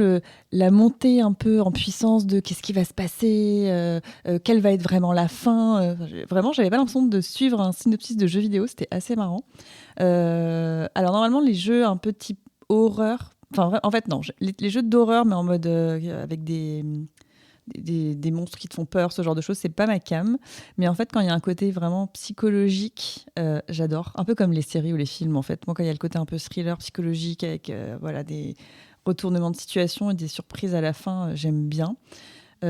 la montée un peu en puissance de qu'est-ce qui va se passer, quelle va être vraiment la fin. Vraiment, j'avais pas l'impression de suivre un synopsis de jeu vidéo. C'était assez marrant. Alors normalement, les jeux un peu type horreur, en fait non, les jeux d'horreur mais en mode avec des monstres qui te font peur, ce genre de choses, c'est pas ma cam. Mais en fait, quand il y a un côté vraiment psychologique, j'adore. Un peu comme les séries ou les films, en fait. Moi, quand il y a le côté un peu thriller psychologique avec des retournements de situation et des surprises à la fin, j'aime bien.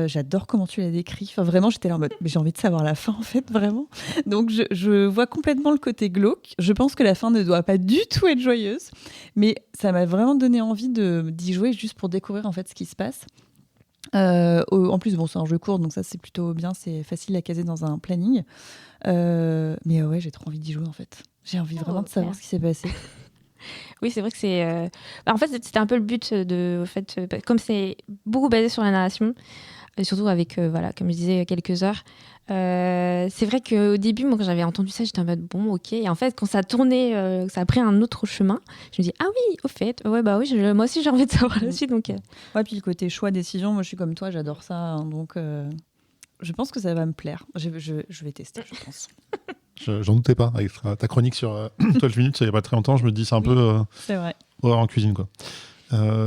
J'adore comment tu l'as décrit. Vraiment, j'étais là en mode, mais j'ai envie de savoir la fin, en fait, vraiment. Donc, je vois complètement le côté glauque. Je pense que la fin ne doit pas du tout être joyeuse. Mais ça m'a vraiment donné envie d'y jouer juste pour découvrir, en fait, ce qui se passe. En plus, c'est un jeu court, donc ça, c'est plutôt bien. C'est facile à caser dans un planning. Mais ouais, j'ai trop envie d'y jouer, en fait. J'ai envie vraiment de savoir ce qui s'est passé. Oui, c'est vrai que c'est... En fait, c'était un peu le but comme c'est beaucoup basé sur la narration, surtout avec, comme je disais, quelques heures. C'est vrai qu'au début, moi, quand j'avais entendu ça, j'étais en mode bon, ok. Et en fait, quand ça a tourné, ça a pris un autre chemin, je me dis ah oui, au fait, ouais, bah oui, moi aussi j'ai envie de savoir la suite. Donc, Ouais, puis le côté choix, décision, moi je suis comme toi, j'adore ça. Hein, donc, je pense que ça va me plaire. Je vais tester, je pense. J'en doutais pas. Avec ta chronique sur 12 minutes, ça y a pas très longtemps, je me dis c'est un peu c'est vrai. horreur en cuisine, quoi.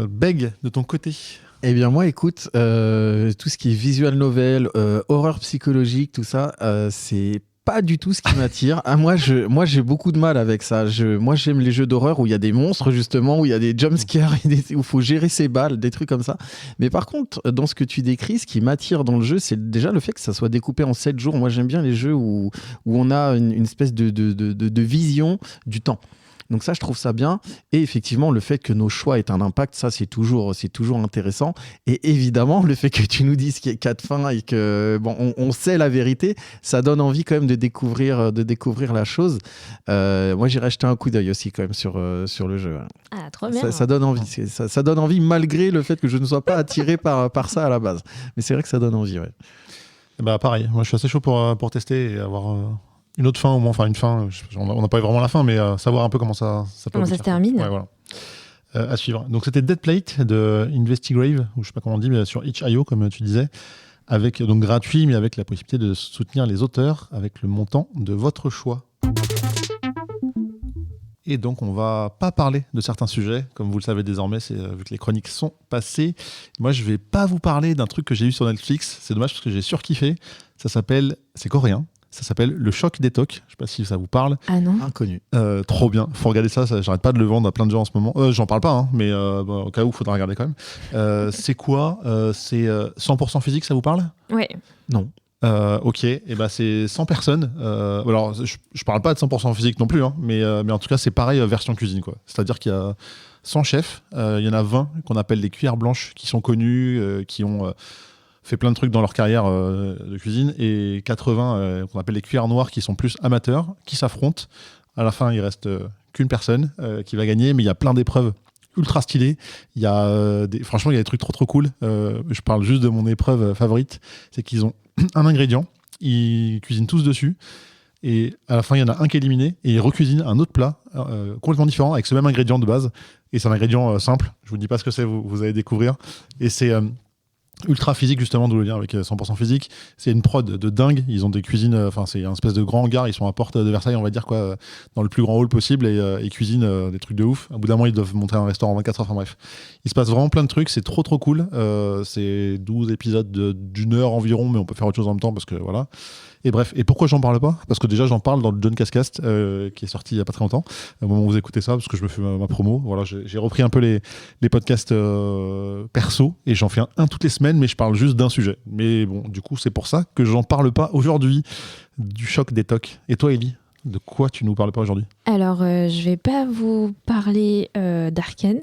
Beg, de ton côté. Eh bien moi, écoute, tout ce qui est visual novel, horreur psychologique, tout ça, c'est pas du tout ce qui m'attire. Moi, j'ai beaucoup de mal avec ça. Moi, j'aime les jeux d'horreur où il y a des monstres, justement, où il y a des jumpscares, où il faut gérer ses balles, des trucs comme ça. Mais par contre, dans ce que tu décris, ce qui m'attire dans le jeu, c'est déjà le fait que ça soit découpé en 7 jours. Moi, j'aime bien les jeux où on a une espèce de vision du temps. Donc ça, je trouve ça bien. Et effectivement, le fait que nos choix aient un impact, ça, c'est toujours intéressant. Et évidemment, le fait que tu nous dises qu'il y a 4 fins et que on sait la vérité, ça donne envie quand même de découvrir la chose. Moi, j'irai jeter un coup d'œil aussi quand même sur le jeu. Ah, trop bien. Ça donne envie. Ça donne envie malgré le fait que je ne sois pas attiré par ça à la base. Mais c'est vrai que ça donne envie, ouais. Bah pareil, moi je suis assez chaud pour tester et avoir une autre fin, au moins, enfin une fin, on n'a pas eu vraiment la fin, mais savoir un peu comment ça peut Comment ça aboutir. se termine. Ouais, voilà. À suivre. Donc c'était Deadplate de Investigrave, ou je sais pas comment on dit, mais sur itch.io, comme tu disais, avec, donc gratuit, mais avec la possibilité de soutenir les auteurs avec le montant de votre choix. Et donc, on va pas parler de certains sujets, comme vous le savez désormais, vu que les chroniques sont passées. Moi, je vais pas vous parler d'un truc que j'ai eu sur Netflix. C'est dommage parce que j'ai surkiffé. C'est coréen. Ça s'appelle Le Choc des Tocs. Je sais pas si ça vous parle. Ah non. Inconnu. Trop bien. Faut regarder ça. J'arrête pas de le vendre à plein de gens en ce moment. J'en parle pas, hein, mais au cas où, faudra regarder quand même. C'est quoi C'est 100% physique, ça vous parle? Ouais. Non. Ok, et ben c'est 100 personnes. Alors, je parle pas de 100% physique non plus, hein, mais en tout cas, c'est pareil, version cuisine, quoi. C'est-à-dire qu'il y a 100 chefs, il y en a 20 qu'on appelle les cuillères blanches, qui sont connus, qui ont fait plein de trucs dans leur carrière de cuisine, et 80 qu'on appelle les cuillères noires, qui sont plus amateurs, qui s'affrontent. À la fin, il reste qu'une personne qui va gagner, mais il y a plein d'épreuves ultra stylées. Il y a franchement, il y a des trucs trop cool. Je parle juste de mon épreuve favorite, c'est qu'ils ont un ingrédient, ils cuisinent tous dessus, et à la fin il y en a un qui est éliminé et ils recuisinent un autre plat complètement différent avec ce même ingrédient de base, et c'est un ingrédient simple, je vous dis pas ce que c'est, vous allez découvrir, et c'est ultra physique, justement, d'où le lien avec 100% physique. C'est une prod de dingue, ils ont des cuisines, c'est un espèce de grand hangar, ils sont à Porte de Versailles, on va dire, quoi, dans le plus grand hall possible, et ils cuisinent des trucs de ouf. À bout d'un moment, ils doivent monter un restaurant en 24 heures, enfin bref. Il se passe vraiment plein de trucs, c'est trop cool. C'est 12 épisodes d'une heure environ, mais on peut faire autre chose en même temps, parce que voilà. Et bref, et pourquoi j'en parle pas? Parce que déjà j'en parle dans le John Cascast qui est sorti il y a pas très longtemps, au moment où vous écoutez ça, parce que je me fais ma promo. Voilà, j'ai repris un peu les podcasts perso, et j'en fais un toutes les semaines, mais je parle juste d'un sujet. Mais bon, du coup, c'est pour ça que j'en parle pas aujourd'hui, du choc des tocs. Et toi, Ellie, de quoi tu nous parles pas aujourd'hui? Alors, je vais pas vous parler d'Arcane.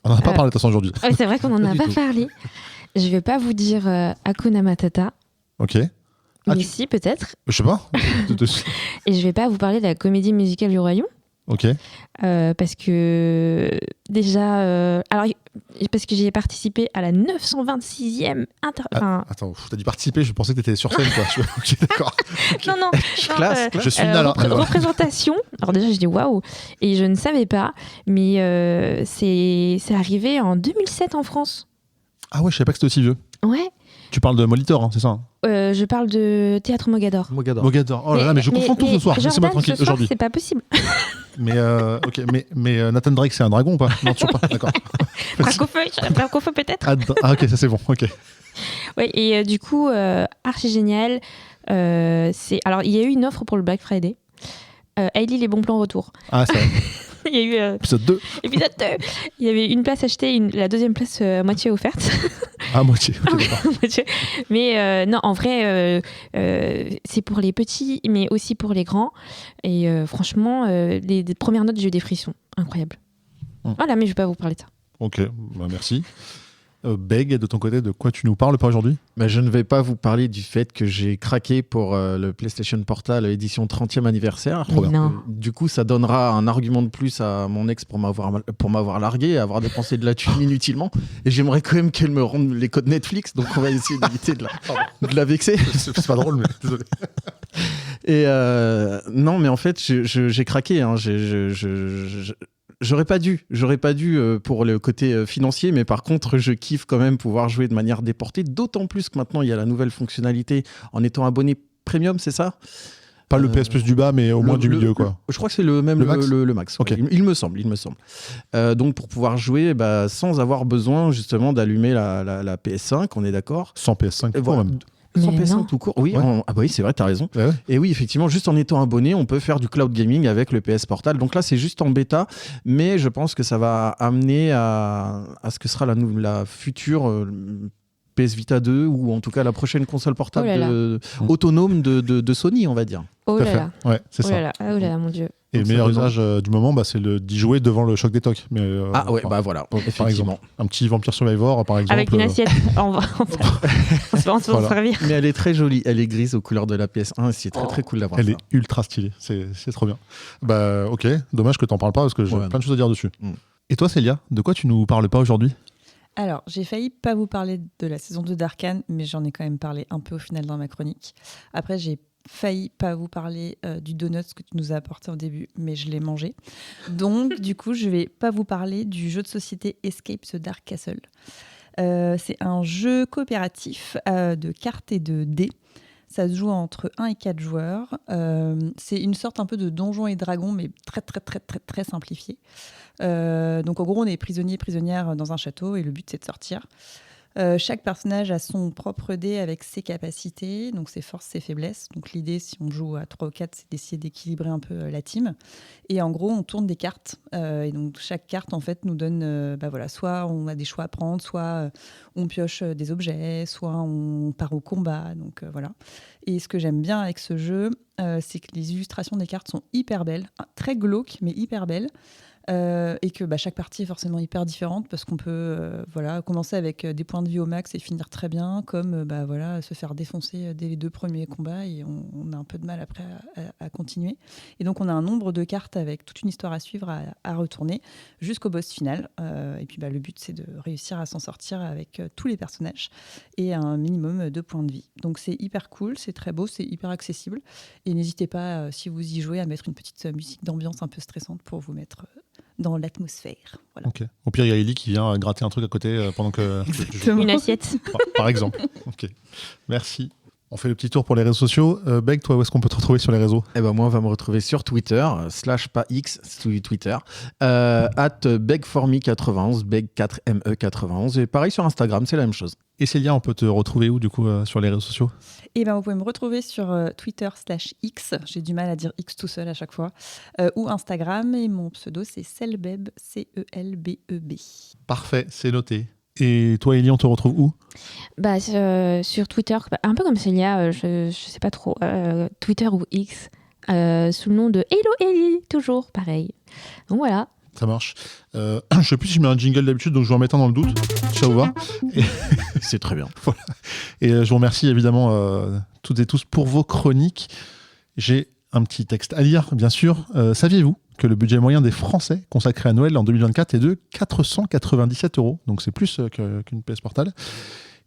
On n'en a pas parlé de toute façon aujourd'hui. Ouais, c'est vrai qu'on en Pas a du pas tout. parlé. Je vais pas vous dire Hakuna Matata, Ok. Ah, mais si peut-être. Je sais pas. Et je vais pas vous parler de la comédie musicale du Royaume. Ok. Parce que déjà, parce que j'y ai participé à la 926e Attends, t'as dit participer, je pensais que t'étais sur scène, quoi. Ok, d'accord. non, Classe. Je suis nul, alors. représentation. Alors déjà, je dis waouh, et je ne savais pas, mais c'est arrivé en 2007 en France. Ah ouais, je savais pas que c'était aussi vieux. Ouais. Tu parles de Molitor, hein, c'est ça, hein? Je parle de Théâtre Mogador. Mogador. Mogador. Oh là là, mais je confonds tout ce soir. Laissez-moi Jordan, tranquille ce soir, aujourd'hui. c'est pas possible. Mais ok, mais Nathan Drake, c'est un dragon ou pas? Non, toujours pas. D'accord. Bracofeu peut-être. Ah ok, ça c'est bon. Ok. Ouais, et du coup, archi génial. Alors, il y a eu une offre pour le Black Friday. Hailey, les bons plans retour. Ah ça. Il y a eu Épisode 2. épisode 2. Il y avait une place achetée, la deuxième place à moitié offerte. Ah moitié. Ok, d'accord. Mais non, en vrai, c'est pour les petits, mais aussi pour les grands. Et franchement, les premières notes, j'ai eu des frissons. Incroyable. Voilà, mais je vais pas vous parler de ça. Ok, bah, merci. Beg, de ton côté, de quoi tu nous parles pas aujourd'hui? Mais je ne vais pas vous parler du fait que j'ai craqué pour le PlayStation Portal édition 30e anniversaire. Mais non. Du coup, ça donnera un argument de plus à mon ex pour m'avoir largué, avoir dépensé de la thune inutilement. Et j'aimerais quand même qu'elle me rende les codes Netflix, donc on va essayer d'éviter de la vexer. C'est pas drôle, mais désolé. Et non, mais en fait, j'ai craqué. Hein. J'aurais pas dû pour le côté financier, mais par contre, je kiffe quand même pouvoir jouer de manière déportée, d'autant plus que maintenant, il y a la nouvelle fonctionnalité en étant abonné premium, c'est ça? Pas le PS Plus du bas, mais au moins du milieu, quoi. Je crois que c'est le max. Le max. Ok. Ouais. Il me semble. Donc, pour pouvoir jouer sans avoir besoin justement d'allumer la PS5, on est d'accord? Sans PS5, Et voilà. même. Sans Mais PS5 non. tout court. Oui, Ouais. ah bah oui, c'est vrai, t'as raison. Ouais, ouais. Et oui, effectivement, juste en étant abonné, on peut faire du cloud gaming avec le PS Portal. Donc là, c'est juste en bêta, mais je pense que ça va amener à ce que sera la future PS Vita 2 ou en tout cas la prochaine console portable Oh là là. autonome de Sony, on va dire. Oh Tout à là fait. là. Ouais, c'est Oh ça. là là. Ah, oh là là, mon Dieu. Et le Donc, meilleur ça donne usage du moment, c'est d'y jouer devant le choc des tocs. Mais, Ah ouais, enfin, bah voilà, par effectivement. exemple, un petit Vampire Survivor, par exemple. Avec une assiette. On va s'en Voilà. servir. Mais elle est très jolie, elle est grise aux couleurs de la PS1 et c'est très très cool d'avoir Elle ça. est ultra stylée, c'est trop bien. Bah ok, dommage que t'en parles pas parce que j'ai Ouais, plein de choses à dire dessus. Mm. Et toi Célia, de quoi tu nous parles pas aujourd'hui? Alors, j'ai failli pas vous parler de la saison 2 d'Arcane, mais j'en ai quand même parlé un peu au final dans ma chronique. Après, j'ai failli pas vous parler du donut que tu nous as apporté au début, mais je l'ai mangé. Donc, du coup, je vais pas vous parler du jeu de société Escape the Dark Castle. C'est un jeu coopératif de cartes et de dés. Ça se joue entre 1 et 4 joueurs. C'est une sorte un peu de Donjons et Dragons, mais très, très, très, très, très simplifié. Donc, en gros, on est prisonnière dans un château et le but, c'est de sortir. Chaque personnage a son propre dé avec ses capacités, donc ses forces, ses faiblesses. Donc l'idée, si on joue à 3 ou 4, c'est d'essayer d'équilibrer un peu la team. Et en gros, on tourne des cartes. Et donc chaque carte, en fait, nous donne... soit on a des choix à prendre, soit on pioche des objets, soit on part au combat. Donc voilà. Et ce que j'aime bien avec ce jeu, c'est que les illustrations des cartes sont hyper belles, très glauques, mais hyper belles. Et que chaque partie est forcément hyper différente parce qu'on peut commencer avec des points de vie au max et finir très bien, comme se faire défoncer dès les 2 premiers combats et on a un peu de mal après à continuer. Et donc on a un nombre de cartes avec toute une histoire à suivre, à retourner jusqu'au boss final. Et puis le but, c'est de réussir à s'en sortir avec tous les personnages et un minimum de points de vie. Donc c'est hyper cool, c'est très beau, c'est hyper accessible. Et n'hésitez pas, si vous y jouez, à mettre une petite musique d'ambiance un peu stressante pour vous mettre dans l'atmosphère. Voilà. Ok. Au pire, il y a Ellie qui vient gratter un truc à côté pendant que tu joues. Exactement. Une assiette. Par exemple. Ok. Merci. On fait le petit tour pour les réseaux sociaux. Beg, toi, où est-ce qu'on peut te retrouver sur les réseaux? Eh ben moi, on va me retrouver sur Twitter, pas X, Twitter, @begforme91, beg4me91. Et pareil sur Instagram, c'est la même chose. Et Célia, on peut te retrouver où, du coup, sur les réseaux sociaux? Et vous pouvez me retrouver sur Twitter/X, j'ai du mal à dire X tout seul à chaque fois, ou Instagram, et mon pseudo c'est Celbeb, CELBEB. Parfait, c'est noté. Et toi, Ellie, on te retrouve où? Sur Twitter, un peu comme Célia, je sais pas trop, Twitter ou X, sous le nom de Hello Ellie, toujours pareil. Donc voilà. Ça marche. Je sais plus si je mets un jingle d'habitude, donc je vais en mettre un dans le doute. Ça vous va? C'est très bien. Et je vous remercie évidemment toutes et tous pour vos chroniques. J'ai un petit texte à lire, bien sûr. Saviez-vous que le budget moyen des Français consacré à Noël en 2024 est de 497 €? Donc c'est plus qu'une PS Portal.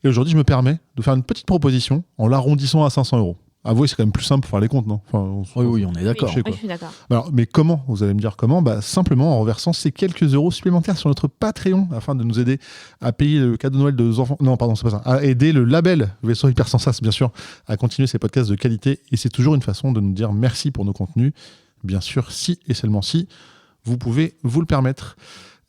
Et aujourd'hui, je me permets de faire une petite proposition en l'arrondissant à 500 €. Avouez, c'est quand même plus simple pour faire les comptes, non? Oui, on est d'accord. Oui. Je suis d'accord. Alors, mais comment? Vous allez me dire comment? Simplement en reversant ces quelques euros supplémentaires sur notre Patreon afin de nous aider à payer le cadeau de Noël de nos enfants. Non, pardon, c'est pas ça. À aider le label Vaisseau Hyper Sans Sas, bien sûr, à continuer ces podcasts de qualité. Et c'est toujours une façon de nous dire merci pour nos contenus. Bien sûr, si et seulement si vous pouvez vous le permettre.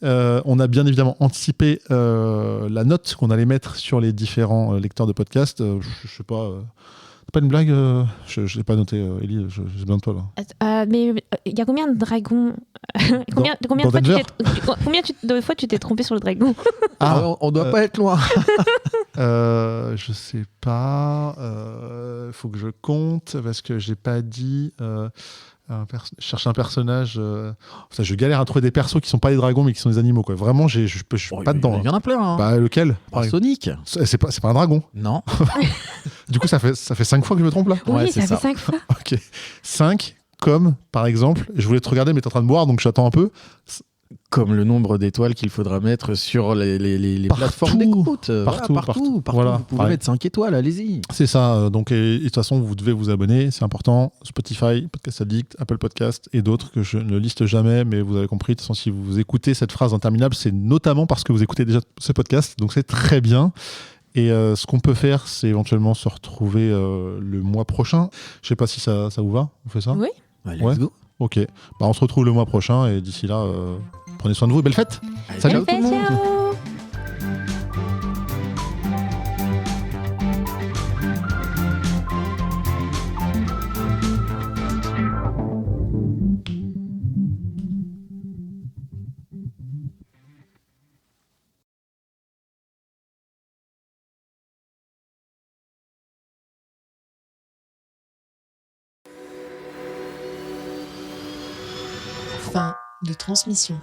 On a bien évidemment anticipé la note qu'on allait mettre sur les différents lecteurs de podcasts. Je sais pas. C'est pas une blague? Je l'ai pas noté, Ellie, j'ai besoin de toi là. Mais il y a combien de dragons? Combien de fois tu t'es trompé sur le dragon? On doit pas être loin. Je sais pas. Faut que je compte parce que j'ai pas dit. Je cherche un personnage. Je galère à trouver des persos qui sont pas des dragons mais qui sont des animaux, quoi. Vraiment, je suis pas dedans. Il y en a plein. Hein. Lequel? Sonic. C'est pas un dragon. Non. Du coup, ça fait 5 fois que je me trompe là. Oui, Ouais, ça c'est fait ça. 5 fois. Ok. 5 comme par exemple. Je voulais te regarder mais t'es en train de boire donc j'attends un peu. Comme le nombre d'étoiles qu'il faudra mettre sur les Partout. plateformes d'écoute. Partout. Voilà, Voilà, vous pouvez pareil. mettre 5 étoiles, allez-y. C'est ça, donc et de toute façon vous devez vous abonner, c'est important. Spotify, Podcast Addict, Apple Podcast et d'autres que je ne liste jamais, mais vous avez compris, de toute façon si vous écoutez cette phrase interminable, c'est notamment parce que vous écoutez déjà ce podcast, donc c'est très bien. Et ce qu'on peut faire, c'est éventuellement se retrouver le mois prochain. Je sais pas si ça vous va, on fait ça? Oui. Allez, Ouais. let's go. Ok, on se retrouve le mois prochain et d'ici là, prenez soin de vous et belle fête. Allez, Salut. ciao tout le monde. Ciao. Fin de transmission.